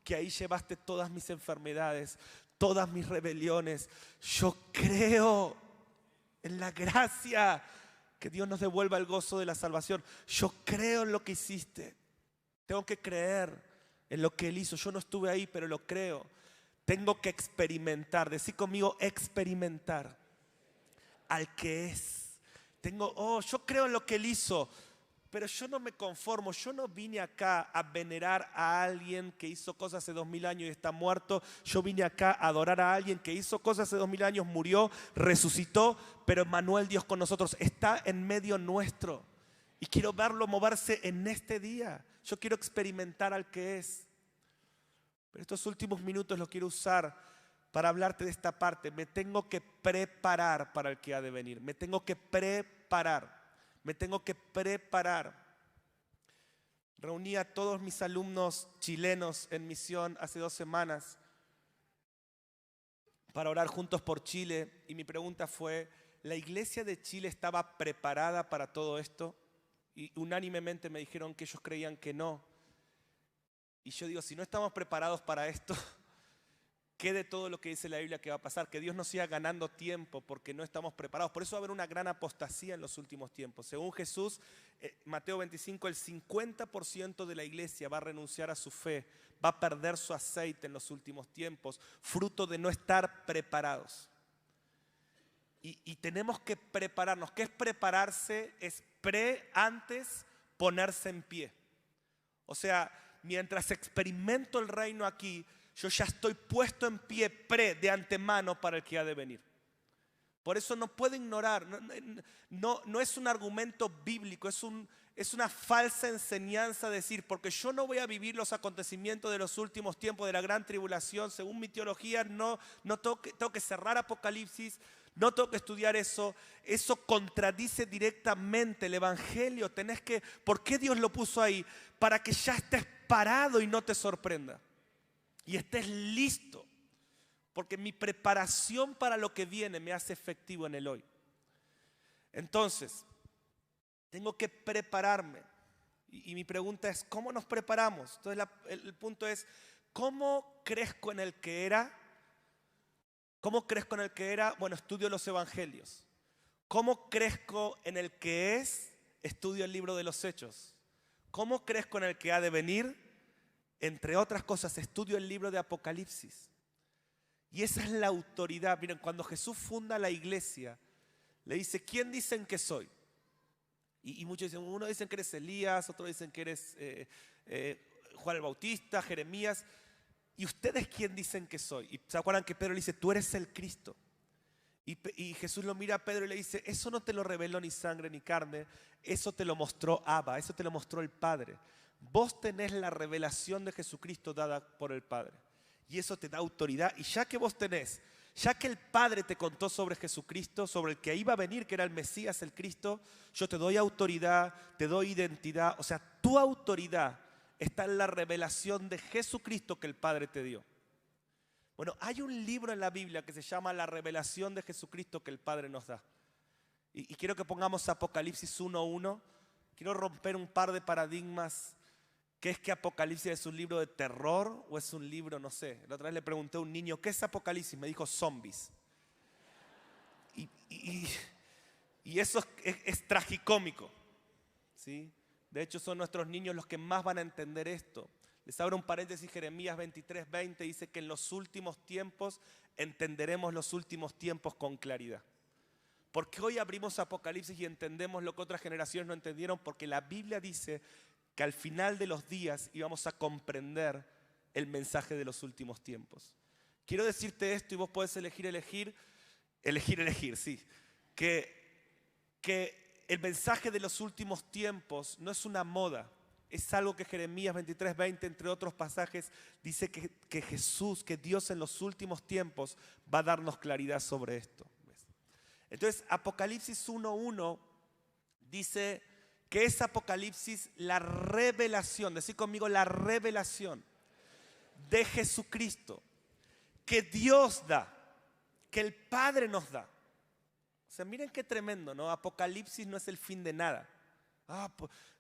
que ahí llevaste todas mis enfermedades, todas mis rebeliones. Yo creo en la gracia, que Dios nos devuelva el gozo de la salvación. Yo creo en lo que hiciste. Tengo que creer en lo que Él hizo. Yo no estuve ahí, pero lo creo. Tengo que experimentar. Decí conmigo, experimentar al que es. Yo creo en lo que Él hizo. Pero yo no me conformo, yo no vine acá a venerar a alguien que hizo cosas hace 2000 años y está muerto. Yo vine acá a adorar a alguien que hizo cosas hace 2000 años, murió, resucitó, pero Emmanuel, Dios con nosotros, está en medio nuestro. Y quiero verlo moverse en este día. Yo quiero experimentar al que es. Pero estos últimos minutos los quiero usar para hablarte de esta parte. Me tengo que preparar para el que ha de venir. Me tengo que preparar. Reuní a todos mis alumnos chilenos en misión hace 2 semanas para orar juntos por Chile. Y mi pregunta fue, ¿la iglesia de Chile estaba preparada para todo esto? Y unánimemente me dijeron que ellos creían que no. Y yo digo, si no estamos preparados para esto, ¿qué de todo lo que dice la Biblia que va a pasar? Que Dios nos siga ganando tiempo porque no estamos preparados. Por eso va a haber una gran apostasía en los últimos tiempos. Según Jesús, Mateo 25, el 50% de la iglesia va a renunciar a su fe, va a perder su aceite en los últimos tiempos, fruto de no estar preparados. Y tenemos que prepararnos. ¿Qué es prepararse? Es antes ponerse en pie. O sea, mientras experimento el reino aquí, yo ya estoy puesto en pie de antemano para el que ha de venir. Por eso no puedo ignorar, no es un argumento bíblico, es una falsa enseñanza decir, porque yo no voy a vivir los acontecimientos de los últimos tiempos de la gran tribulación, según mi teología, no tengo que cerrar Apocalipsis, no tengo que estudiar eso contradice directamente el Evangelio. ¿Por qué Dios lo puso ahí? Para que ya estés parado y no te sorprenda. Y estés listo, porque mi preparación para lo que viene me hace efectivo en el hoy. Entonces, tengo que prepararme. Y mi pregunta es, ¿cómo nos preparamos? Entonces el punto es, ¿cómo crezco en el que era? ¿Cómo crezco en el que era? Bueno, estudio los evangelios. ¿Cómo crezco en el que es? Estudio el libro de los Hechos. ¿Cómo crezco en el que ha de venir? Entre otras cosas, estudio el libro de Apocalipsis. Y esa es la autoridad. Miren, cuando Jesús funda la iglesia, le dice, ¿quién dicen que soy? Y muchos dicen, uno dicen que eres Elías, otros dicen que eres Juan el Bautista, Jeremías. ¿Y ustedes quién dicen que soy? Y se acuerdan que Pedro le dice, tú eres el Cristo. Y Jesús lo mira a Pedro y le dice, eso no te lo reveló ni sangre ni carne, eso te lo mostró Abba, eso te lo mostró el Padre. Vos tenés la revelación de Jesucristo dada por el Padre. Y eso te da autoridad. Y ya que vos tenés, ya que el Padre te contó sobre Jesucristo, sobre el que iba a venir, que era el Mesías, el Cristo, yo te doy autoridad, te doy identidad. O sea, tu autoridad está en la revelación de Jesucristo que el Padre te dio. Bueno, hay un libro en la Biblia que se llama La revelación de Jesucristo que el Padre nos da. Y quiero que pongamos Apocalipsis 1:1. Quiero romper un par de paradigmas ¿qué es que Apocalipsis es un libro de terror o es un libro, no sé? La otra vez le pregunté a un niño, ¿qué es Apocalipsis? Me dijo zombies. Y eso es tragicómico, ¿sí? De hecho, son nuestros niños los que más van a entender esto. Les abro un paréntesis, Jeremías 23:20 dice que en los últimos tiempos entenderemos los últimos tiempos con claridad. Porque hoy abrimos Apocalipsis y entendemos lo que otras generaciones no entendieron, porque la Biblia dice que al final de los días íbamos a comprender el mensaje de los últimos tiempos. Quiero decirte esto y vos podés elegir, sí. Que el mensaje de los últimos tiempos no es una moda. Es algo que Jeremías 23:20, entre otros pasajes, dice que Jesús, que Dios en los últimos tiempos va a darnos claridad sobre esto. Entonces, Apocalipsis 1:1 dice que es Apocalipsis la revelación, decid conmigo, la revelación de Jesucristo, que Dios da, que el Padre nos da. O sea, miren qué tremendo, ¿no? Apocalipsis no es el fin de nada.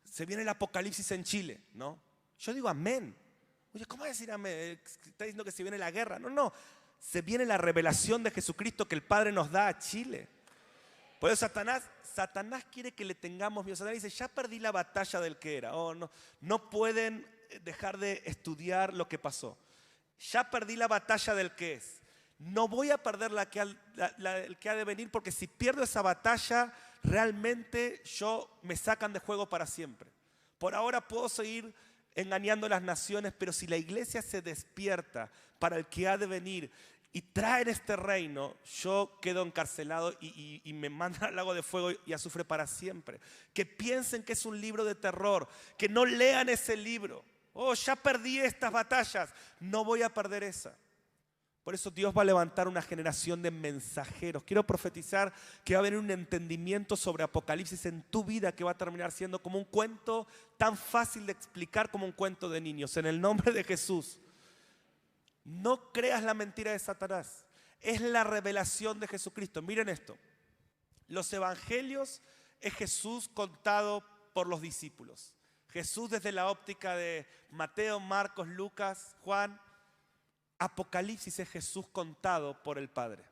Se viene el apocalipsis en Chile, ¿no? Yo digo amén. Oye, ¿cómo va a decir amén? Está diciendo que se viene la guerra. No. Se viene la revelación de Jesucristo que el Padre nos da a Chile. Por eso Satanás quiere que le tengamos miedo. Satanás dice, ya perdí la batalla del que era. No pueden dejar de estudiar lo que pasó. Ya perdí la batalla del que es. No voy a perder el que ha de venir, porque si pierdo esa batalla, realmente me sacan de juego para siempre. Por ahora puedo seguir engañando a las naciones, pero si la iglesia se despierta para el que ha de venir y traen este reino, yo quedo encarcelado y me mandan al lago de fuego y azufre para siempre. Que piensen que es un libro de terror, que no lean ese libro. Ya perdí estas batallas, no voy a perder esa. Por eso Dios va a levantar una generación de mensajeros. Quiero profetizar que va a haber un entendimiento sobre Apocalipsis en tu vida que va a terminar siendo como un cuento tan fácil de explicar como un cuento de niños. En el nombre de Jesús. No creas la mentira de Satanás. Es la revelación de Jesucristo. Miren esto. Los evangelios es Jesús contado por los discípulos. Jesús desde la óptica de Mateo, Marcos, Lucas, Juan. Apocalipsis es Jesús contado por el Padre.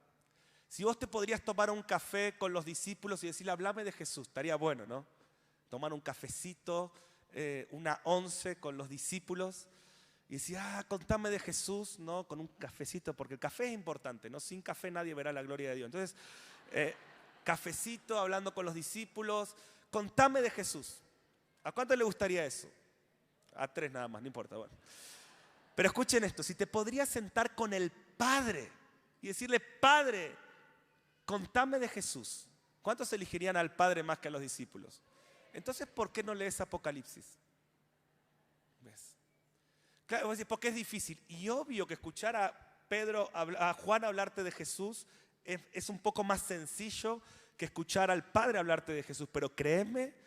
Si vos te podrías tomar un café con los discípulos y decirle, háblame de Jesús, estaría bueno, ¿no? Tomar un cafecito, una once con los discípulos y decir, contame de Jesús, ¿no? Con un cafecito, porque el café es importante, ¿no? Sin café nadie verá la gloria de Dios. Entonces, cafecito, hablando con los discípulos, contame de Jesús. ¿A cuánto le gustaría eso? A 3 nada más, no importa, bueno. Pero escuchen esto, si te podrías sentar con el Padre y decirle, Padre, contame de Jesús. ¿Cuántos elegirían al Padre más que a los discípulos? Entonces, ¿por qué no lees Apocalipsis? ¿Ves? Claro, vos decís, porque es difícil. Y obvio que escuchar a Juan hablarte de Jesús es un poco más sencillo que escuchar al Padre hablarte de Jesús. Pero créeme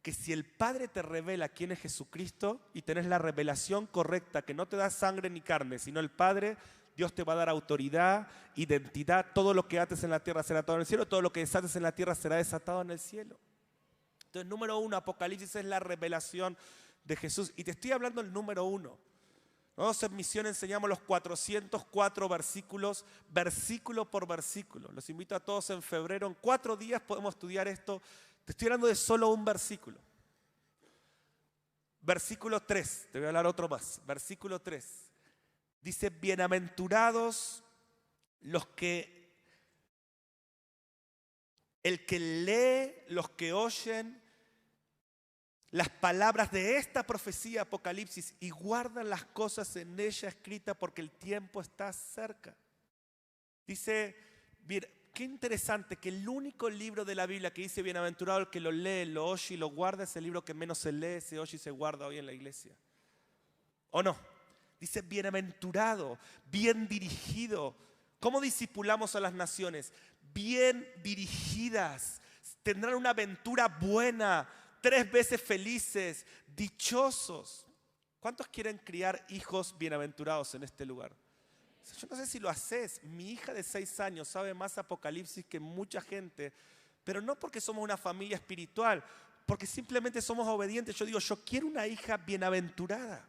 que si el Padre te revela quién es Jesucristo y tenés la revelación correcta, que no te da sangre ni carne, sino el Padre, Dios te va a dar autoridad, identidad. Todo lo que ates en la tierra será atado en el cielo, todo lo que desates en la tierra será desatado en el cielo. Entonces, número 1, Apocalipsis es la revelación de Jesús. Y te estoy hablando del número 1. Nosotros en Misión enseñamos los 404 versículos, versículo por versículo. Los invito a todos en febrero. En 4 días podemos estudiar esto. Te estoy hablando de solo un versículo. Versículo 3, te voy a hablar otro más. Versículo 3. Dice, bienaventurados el que lee, los que oyen las palabras de esta profecía Apocalipsis y guardan las cosas en ella escritas porque el tiempo está cerca. Dice, qué interesante que el único libro de la Biblia que dice bienaventurado el que lo lee, lo oye y lo guarda es el libro que menos se lee, se oye y se guarda hoy en la iglesia. ¿O no? Dice bienaventurado, bien dirigido. ¿Cómo discipulamos a las naciones? Bien dirigidas. Tendrán una aventura buena, 3 veces felices, dichosos. ¿Cuántos quieren criar hijos bienaventurados en este lugar? Yo no sé si lo haces. Mi hija de 6 años sabe más Apocalipsis que mucha gente, pero no porque somos una familia espiritual, porque simplemente somos obedientes. Yo digo, yo quiero una hija bienaventurada.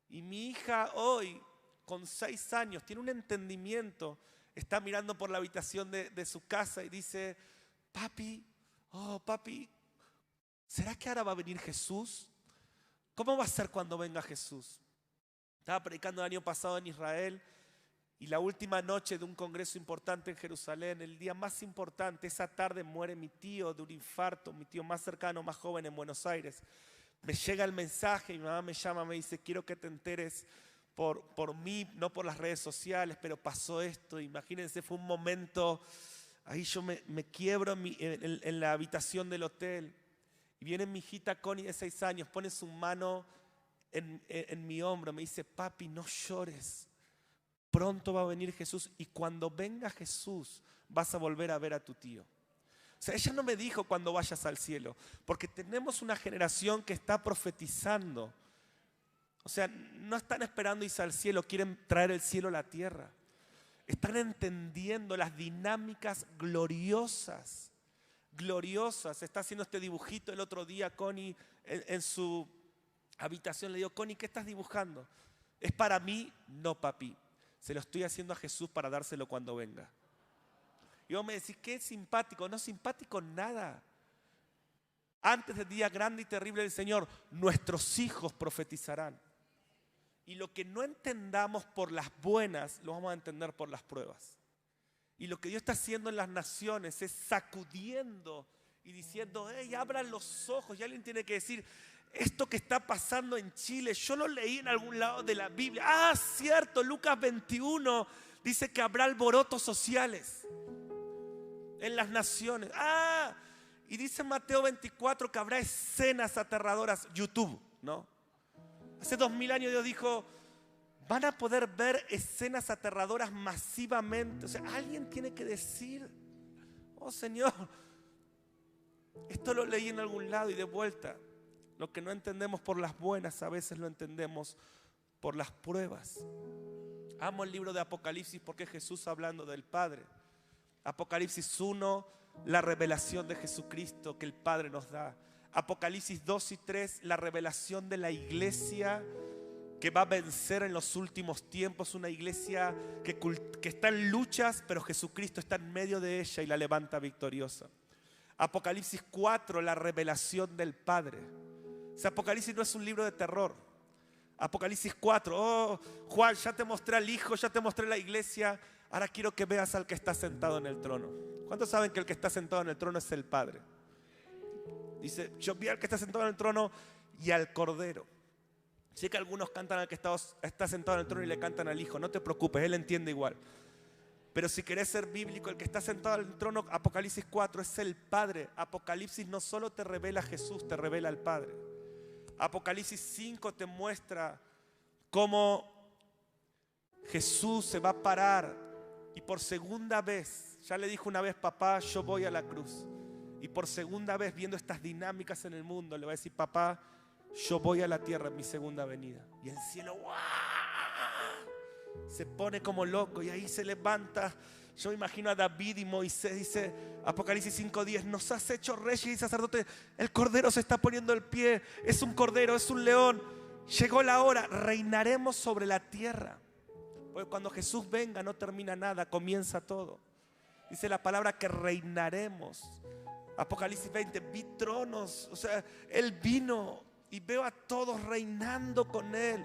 Y mi hija hoy, con 6 años, tiene un entendimiento. Está mirando por la habitación de su casa y dice, papi, ¿será que ahora va a venir Jesús? ¿Cómo va a ser cuando venga Jesús? Estaba predicando el año pasado en Israel y la última noche de un congreso importante en Jerusalén, el día más importante, esa tarde muere mi tío de un infarto, mi tío más cercano, más joven en Buenos Aires. Me llega el mensaje, mi mamá me llama, me dice, quiero que te enteres por mí, no por las redes sociales, pero pasó esto. Imagínense, fue un momento, ahí yo me quiebro en la habitación del hotel. Y viene mi hijita Connie de 6 años, pone su mano en mi hombro, me dice, papi, no llores. Pronto va a venir Jesús y cuando venga Jesús vas a volver a ver a tu tío. O sea, ella no me dijo cuando vayas al cielo, porque tenemos una generación que está profetizando. O sea, no están esperando irse al cielo, quieren traer el cielo a la tierra. Están entendiendo las dinámicas gloriosas. Está haciendo este dibujito el otro día, Connie, en su habitación. Le digo, Connie, ¿qué estás dibujando? ¿Es para mí? No, papi. Se lo estoy haciendo a Jesús para dárselo cuando venga. Y vos me decís, qué simpático. No simpático nada. Antes del día grande y terrible del Señor, nuestros hijos profetizarán. Y lo que no entendamos por las buenas, lo vamos a entender por las pruebas. Y lo que Dios está haciendo en las naciones es sacudiendo y diciendo, hey, abran los ojos. Y alguien tiene que decir, esto que está pasando en Chile, yo lo leí en algún lado de la Biblia. Ah, cierto, Lucas 21 dice que habrá alborotos sociales en las naciones. Ah, y dice Mateo 24 que habrá escenas aterradoras. YouTube, ¿no? Hace 2000 años Dios dijo, van a poder ver escenas aterradoras masivamente. O sea, alguien tiene que decir, oh Señor, esto lo leí en algún lado y de vuelta. Lo que no entendemos por las buenas, a veces lo entendemos por las pruebas. Amo el libro de Apocalipsis porque es Jesús hablando del Padre. Apocalipsis 1, la revelación de Jesucristo que el Padre nos da. Apocalipsis 2 y 3, la revelación de la iglesia que va a vencer en los últimos tiempos. Una iglesia que está en luchas, pero Jesucristo está en medio de ella y la levanta victoriosa. Apocalipsis 4, la revelación del Padre. O sea, Apocalipsis no es un libro de terror. Apocalipsis 4, oh Juan, ya te mostré al Hijo, ya te mostré la iglesia. Ahora quiero que veas al que está sentado en el trono. ¿Cuántos saben que el que está sentado en el trono es el Padre? Dice, yo vi al que está sentado en el trono y al Cordero. Sé que algunos cantan al que está sentado en el trono y le cantan al Hijo. No te preocupes, Él entiende igual. Pero si querés ser bíblico, el que está sentado en el trono, Apocalipsis 4, es el Padre. Apocalipsis no solo te revela a Jesús, te revela al Padre. Apocalipsis 5 te muestra cómo Jesús se va a parar y por segunda vez, ya le dijo una vez, papá, yo voy a la cruz. Y por segunda vez, viendo estas dinámicas en el mundo, le va a decir, papá, yo voy a la tierra en mi segunda venida. Y el cielo, ¡guau!, se pone como loco y ahí se levanta. Yo me imagino a David y Moisés, dice Apocalipsis 5:10, nos has hecho reyes y sacerdotes. El cordero se está poniendo el pie, es un cordero, es un león. Llegó la hora, reinaremos sobre la tierra. Porque cuando Jesús venga no termina nada, comienza todo. Dice la palabra que reinaremos. Apocalipsis 20, vi tronos, o sea, Él vino y veo a todos reinando con Él.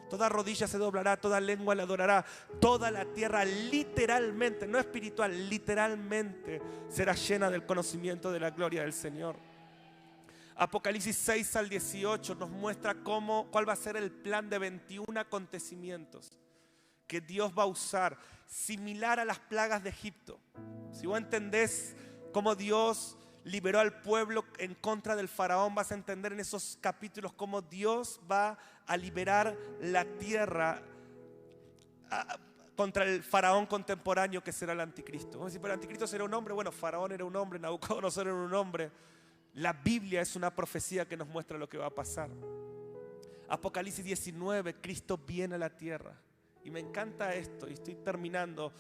Toda rodilla se doblará, toda lengua le adorará. Toda la tierra literalmente, no espiritual, literalmente será llena del conocimiento de la gloria del Señor. Apocalipsis 6 al 18 nos muestra cuál va a ser el plan de 21 acontecimientos que Dios va a usar, similar a las plagas de Egipto. Si vos entendés cómo Dios liberó al pueblo en contra del faraón, vas a entender en esos capítulos cómo Dios va a liberar la tierra contra el faraón contemporáneo que será el anticristo. Vamos a decir, pero el anticristo será un hombre. Bueno, faraón era un hombre, Nabucodonosor era un hombre. La Biblia es una profecía que nos muestra lo que va a pasar. Apocalipsis 19, Cristo viene a la tierra. Y me encanta esto, y estoy terminando.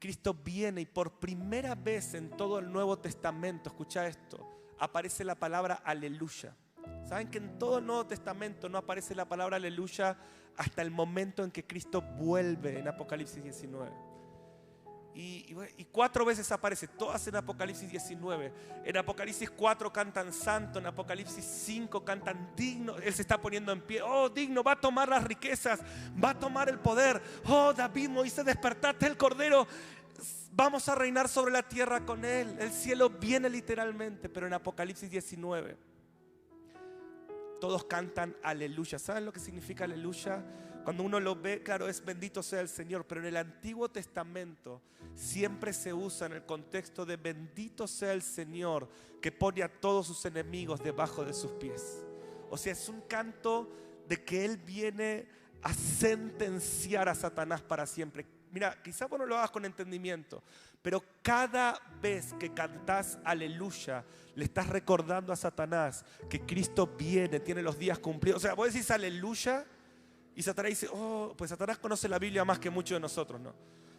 Cristo viene y por primera vez en todo el Nuevo Testamento, escucha esto, aparece la palabra aleluya. ¿Saben que en todo el Nuevo Testamento no aparece la palabra aleluya hasta el momento en que Cristo vuelve en Apocalipsis 19? Y 4 veces aparece, todas en Apocalipsis 19. En Apocalipsis 4 cantan santo, en Apocalipsis 5 cantan digno. Él se está poniendo en pie. Oh, digno, va a tomar las riquezas, va a tomar el poder. Oh, David, Moisés, despertate el Cordero. Vamos a reinar sobre la tierra con él. El cielo viene literalmente, pero en Apocalipsis 19 todos cantan aleluya. ¿Saben lo que significa aleluya? Cuando uno lo ve, claro, es bendito sea el Señor. Pero en el Antiguo Testamento siempre se usa en el contexto de bendito sea el Señor, que pone a todos sus enemigos debajo de sus pies. O sea, es un canto de que Él viene a sentenciar a Satanás para siempre. Mira, quizás vos no lo hagas con entendimiento, pero cada vez que cantás aleluya, le estás recordando a Satanás que Cristo viene, tiene los días cumplidos. O sea, vos decís aleluya y Satanás dice, oh, pues Satanás conoce la Biblia más que muchos de nosotros, ¿no?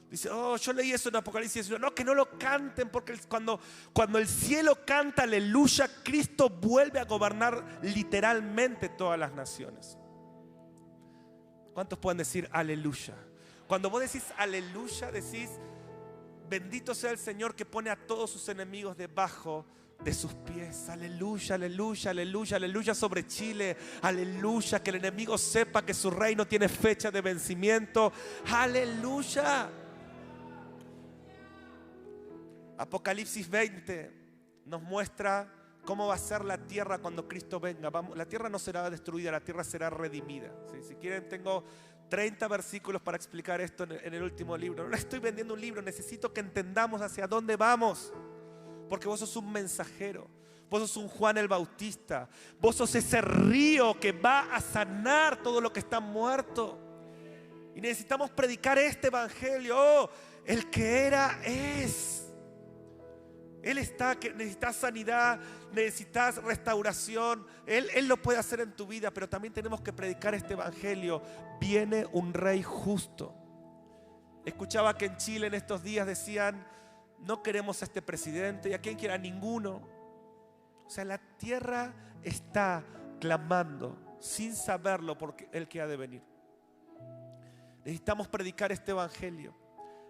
Dice, oh, yo leí eso en Apocalipsis 19. No, que no lo canten, porque cuando el cielo canta aleluya, Cristo vuelve a gobernar literalmente todas las naciones. ¿Cuántos pueden decir aleluya? Cuando vos decís aleluya, decís bendito sea el Señor que pone a todos sus enemigos debajo de sus pies. Aleluya, aleluya, aleluya, aleluya sobre Chile. Aleluya, que el enemigo sepa que su reino tiene fecha de vencimiento. Aleluya. Apocalipsis 20 nos muestra cómo va a ser la tierra cuando Cristo venga. La tierra no será destruida, la tierra será redimida. ¿Sí? Si quieren, tengo 30 versículos para explicar esto en el último libro. No estoy vendiendo un libro, necesito que entendamos hacia dónde vamos. Porque vos sos un mensajero, vos sos un Juan el Bautista, vos sos ese río que va a sanar todo lo que está muerto. Y necesitamos predicar este evangelio. Oh, el que era es. Él está, que necesitas sanidad, necesitas restauración. Él lo puede hacer en tu vida, pero también tenemos que predicar este evangelio. Viene un rey justo. Escuchaba que en Chile en estos días decían, no queremos a este presidente, y a quien quiera, ninguno. O sea, la tierra está clamando sin saberlo por el que ha de venir. Necesitamos predicar este evangelio,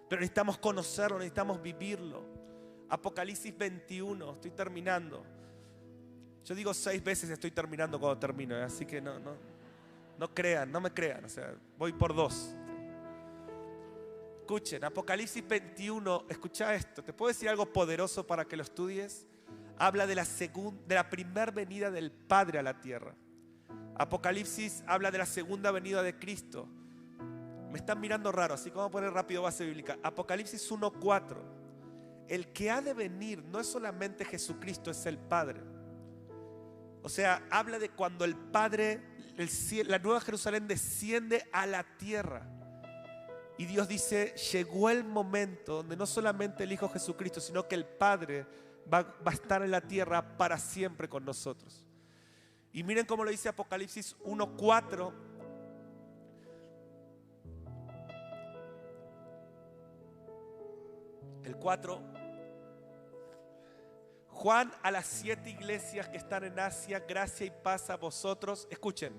pero necesitamos conocerlo, necesitamos vivirlo. Apocalipsis 21, estoy terminando. Yo digo 6 veces estoy terminando cuando termino, así que no crean, no me crean, o sea, voy por 2. Escuchen, Apocalipsis 21, escucha esto, ¿te puedo decir algo poderoso para que lo estudies? Habla de la primera venida del Padre a la tierra. Apocalipsis habla de la segunda venida de Cristo. Me están mirando raro, así que vamos a poner rápido base bíblica. Apocalipsis 1:4. El que ha de venir no es solamente Jesucristo, es el Padre. O sea, habla de cuando el Padre, la nueva Jerusalén desciende a la tierra. Y Dios dice, llegó el momento donde no solamente el Hijo Jesucristo, sino que el Padre va a estar en la tierra para siempre con nosotros. Y miren cómo lo dice Apocalipsis 1:4. El 4. Juan a las 7 iglesias que están en Asia, gracia y paz a vosotros. Escuchen,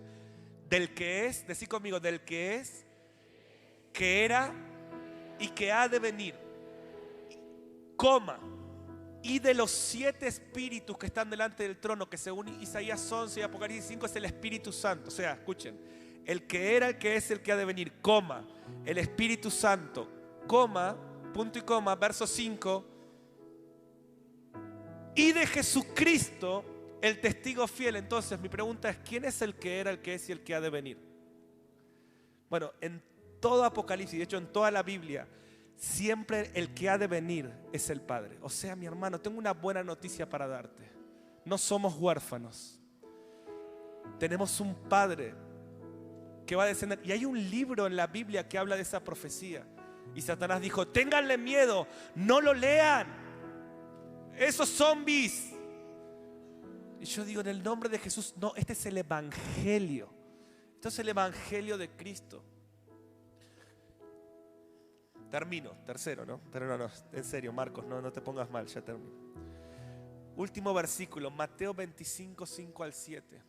del que es, decí conmigo, del que es, que era y que ha de venir, coma, y de los 7 espíritus que están delante del trono, que según Isaías 11 y Apocalipsis 5 es el Espíritu Santo. O sea, escuchen, el que era, el que es, el que ha de venir, coma, el Espíritu Santo, coma, punto y coma, verso 5, y de Jesucristo, el testigo fiel. Entonces mi pregunta es, ¿quién es el que era, el que es y el que ha de venir? Bueno, en todo Apocalipsis, de hecho en toda la Biblia, siempre el que ha de venir es el Padre. O sea, mi hermano, tengo una buena noticia para darte. No somos huérfanos. Tenemos un Padre que va a descender. Y hay un libro en la Biblia que habla de esa profecía. Y Satanás dijo, ténganle miedo, no lo lean. Esos zombies. Y yo digo, en el nombre de Jesús, no, este es el evangelio. Esto es el evangelio de Cristo. Termino, tercero, ¿no? Pero no, en serio, Marcos, no te pongas mal, ya termino. Último versículo, Mateo 25, 5 al 7.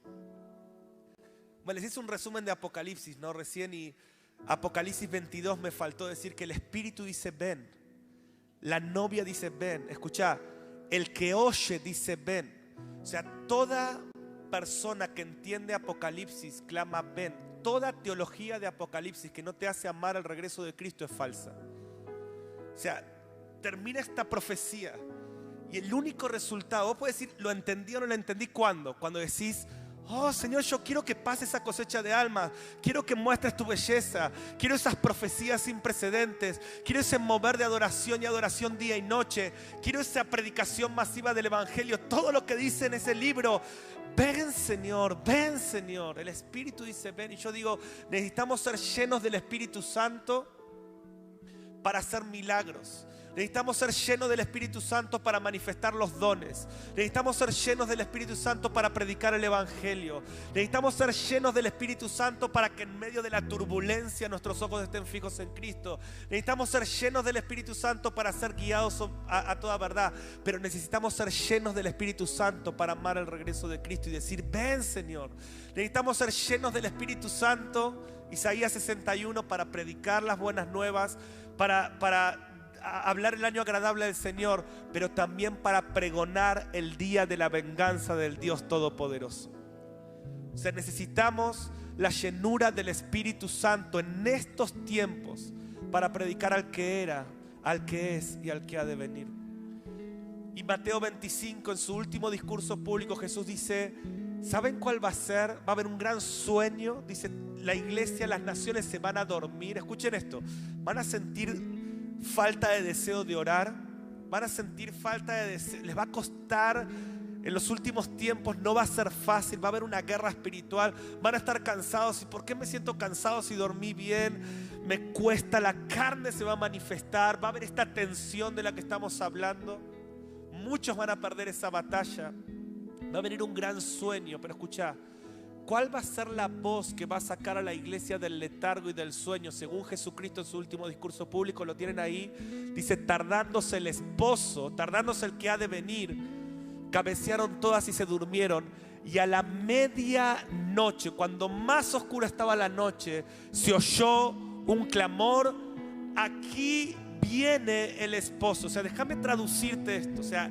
Bueno, les hice un resumen de Apocalipsis, ¿no? Recién, y Apocalipsis 22 me faltó decir que el Espíritu dice ven. La novia dice ven. Escuchá, el que oye dice ven. O sea, toda persona que entiende Apocalipsis clama ven. Toda teología de Apocalipsis que no te hace amar el regreso de Cristo es falsa. O sea, termina esta profecía y el único resultado, vos podés decir, ¿lo entendí o no lo entendí? ¿Cuándo? Cuando decís, oh Señor, yo quiero que pase esa cosecha de almas, quiero que muestres tu belleza, quiero esas profecías sin precedentes, quiero ese mover de adoración y adoración día y noche, quiero esa predicación masiva del Evangelio, todo lo que dice en ese libro. Ven Señor, ven Señor. El Espíritu dice ven, y yo digo, necesitamos ser llenos del Espíritu Santo para hacer milagros. Necesitamos ser llenos del Espíritu Santo para manifestar los dones. Necesitamos ser llenos del Espíritu Santo para predicar el Evangelio. Necesitamos ser llenos del Espíritu Santo para que en medio de la turbulencia nuestros ojos estén fijos en Cristo. Necesitamos ser llenos del Espíritu Santo para ser guiados a toda verdad. Pero necesitamos ser llenos del Espíritu Santo para amar el regreso de Cristo y decir, ven Señor. Necesitamos ser llenos del Espíritu Santo, Isaías 61, para predicar las buenas nuevas, para hablar el año agradable del Señor, pero también para pregonar el día de la venganza del Dios Todopoderoso. O sea, necesitamos la llenura del Espíritu Santo en estos tiempos para predicar al que era, al que es y al que ha de venir. Y Mateo 25, en su último discurso público, Jesús dice, ¿saben cuál va a ser? Va a haber un gran sueño. Dice, la iglesia, las naciones se van a dormir. Escuchen esto, van a sentir falta de deseo de orar, van a sentir falta de deseo, les va a costar en los últimos tiempos, no va a ser fácil, va a haber una guerra espiritual, van a estar cansados. ¿Y por qué me siento cansado si dormí bien? Me cuesta, la carne se va a manifestar, va a haber esta tensión de la que estamos hablando. Muchos van a perder esa batalla, va a venir un gran sueño, pero escucha, ¿cuál va a ser la voz que va a sacar a la iglesia del letargo y del sueño? Según Jesucristo en su último discurso público, lo tienen ahí, dice, tardándose el esposo, tardándose el que ha de venir, cabecearon todas y se durmieron. Y a la medianoche, cuando más oscura estaba la noche, se oyó un clamor, aquí viene el esposo. O sea, déjame traducirte esto, o sea,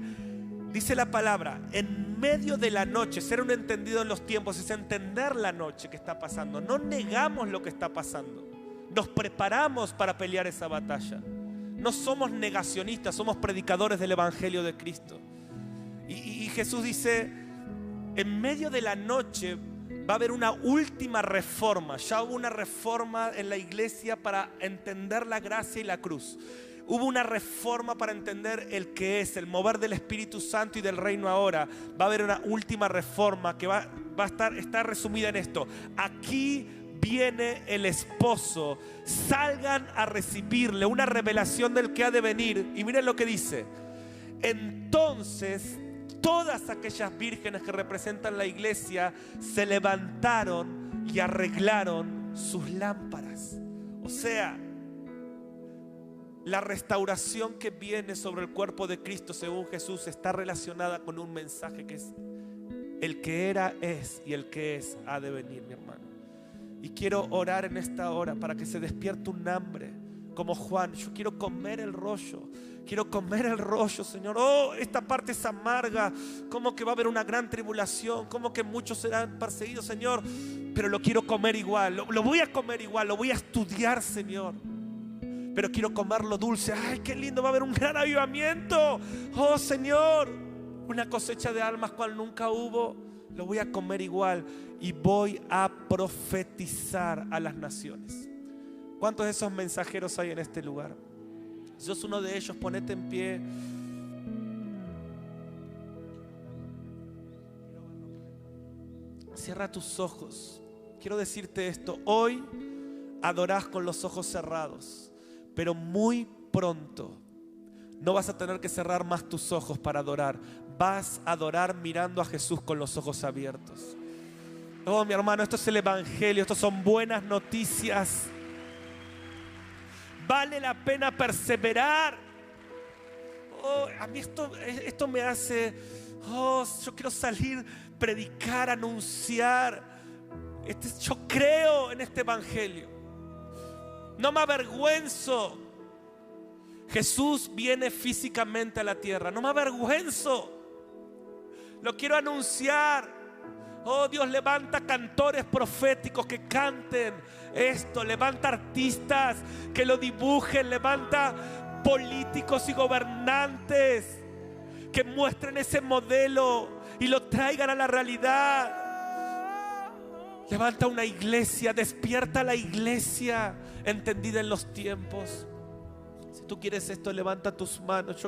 dice la palabra, en medio de la noche. Ser un entendido en los tiempos es entender la noche que está pasando. No negamos lo que está pasando. Nos preparamos para pelear esa batalla. No somos negacionistas, somos predicadores del Evangelio de Cristo. Y Jesús dice, en medio de la noche va a haber una última reforma. Ya hubo una reforma en la iglesia para entender la gracia y la cruz. Hubo una reforma para entender el que es, el mover del Espíritu Santo y del reino ahora. Va a haber una última reforma que va a estar resumida en esto. Aquí viene el esposo. Salgan a recibirle, una revelación del que ha de venir. Y miren lo que dice. Entonces, todas aquellas vírgenes que representan la iglesia se levantaron y arreglaron sus lámparas. O sea, la restauración que viene sobre el cuerpo de Cristo según Jesús está relacionada con un mensaje que es el que era, es y el que es ha de venir, mi hermano. Y quiero orar en esta hora para que se despierte un hambre como Juan. Yo quiero comer el rollo. Quiero comer el rollo, Señor. Oh, esta parte es amarga. Como que va a haber una gran tribulación. Como que muchos serán perseguidos, Señor. Pero lo quiero comer igual. Lo voy a comer igual. Lo voy a estudiar, Señor. Pero quiero comerlo dulce. Ay, qué lindo, va a haber un gran avivamiento. Oh Señor, una cosecha de almas cual nunca hubo. Lo voy a comer igual y voy a profetizar a las naciones. ¿Cuántos de esos mensajeros hay en este lugar? Si sos uno de ellos, ponete en pie. Cierra tus ojos. Quiero decirte esto. Hoy adorás con los ojos cerrados. Pero muy pronto no vas a tener que cerrar más tus ojos para adorar. Vas a adorar mirando a Jesús con los ojos abiertos. Oh, mi hermano, esto es el Evangelio. Esto son buenas noticias. Vale la pena perseverar. Oh, a mí esto me hace, yo quiero salir, predicar, anunciar. Yo creo en este evangelio. No me avergüenzo. Jesús viene físicamente a la tierra. No me avergüenzo. Lo quiero anunciar. Oh, Dios levanta cantores proféticos que canten esto. Levanta artistas que lo dibujen. Levanta políticos y gobernantes que muestren ese modelo y lo traigan a la realidad. Levanta una iglesia, despierta la iglesia entendida en los tiempos. Si tú quieres esto, levanta tus manos.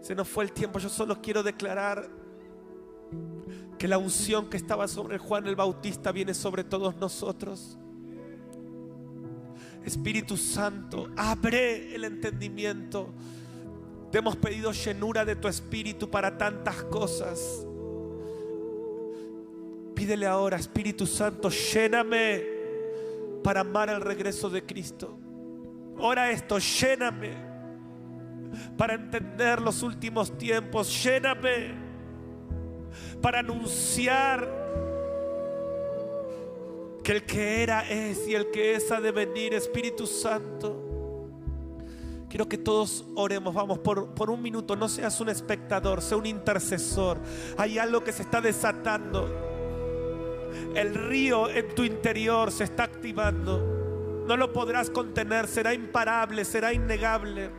Se nos fue el tiempo, yo solo quiero declarar que la unción que estaba sobre Juan el Bautista viene sobre todos nosotros. Espíritu Santo, abre el entendimiento. Te hemos pedido llenura de tu Espíritu para tantas cosas. Pídele ahora, Espíritu Santo, lléname para amar el regreso de Cristo. Ora esto, lléname para entender los últimos tiempos. Lléname para anunciar que el que era es y el que es ha de venir. Espíritu Santo, quiero que todos oremos. Vamos, por un minuto. No seas un espectador, sea un intercesor. Hay algo que se está desatando. El río en tu interior se está activando. No lo podrás contener, será imparable, será innegable.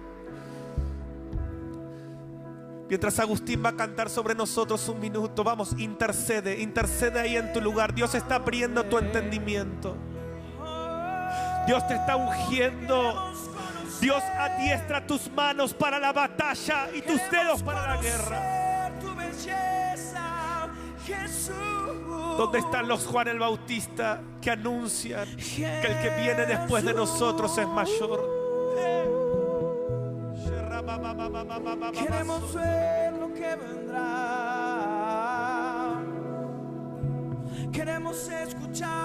Mientras Agustín va a cantar sobre nosotros un minuto, vamos, intercede ahí en tu lugar. Dios está abriendo tu entendimiento. Dios te está ungiendo. Dios adiestra tus manos para la batalla y tus dedos para la guerra. ¿Dónde están los Juan el Bautista que anuncian que el que viene después de nosotros es mayor? Queremos ver lo que vendrá. Queremos escuchar.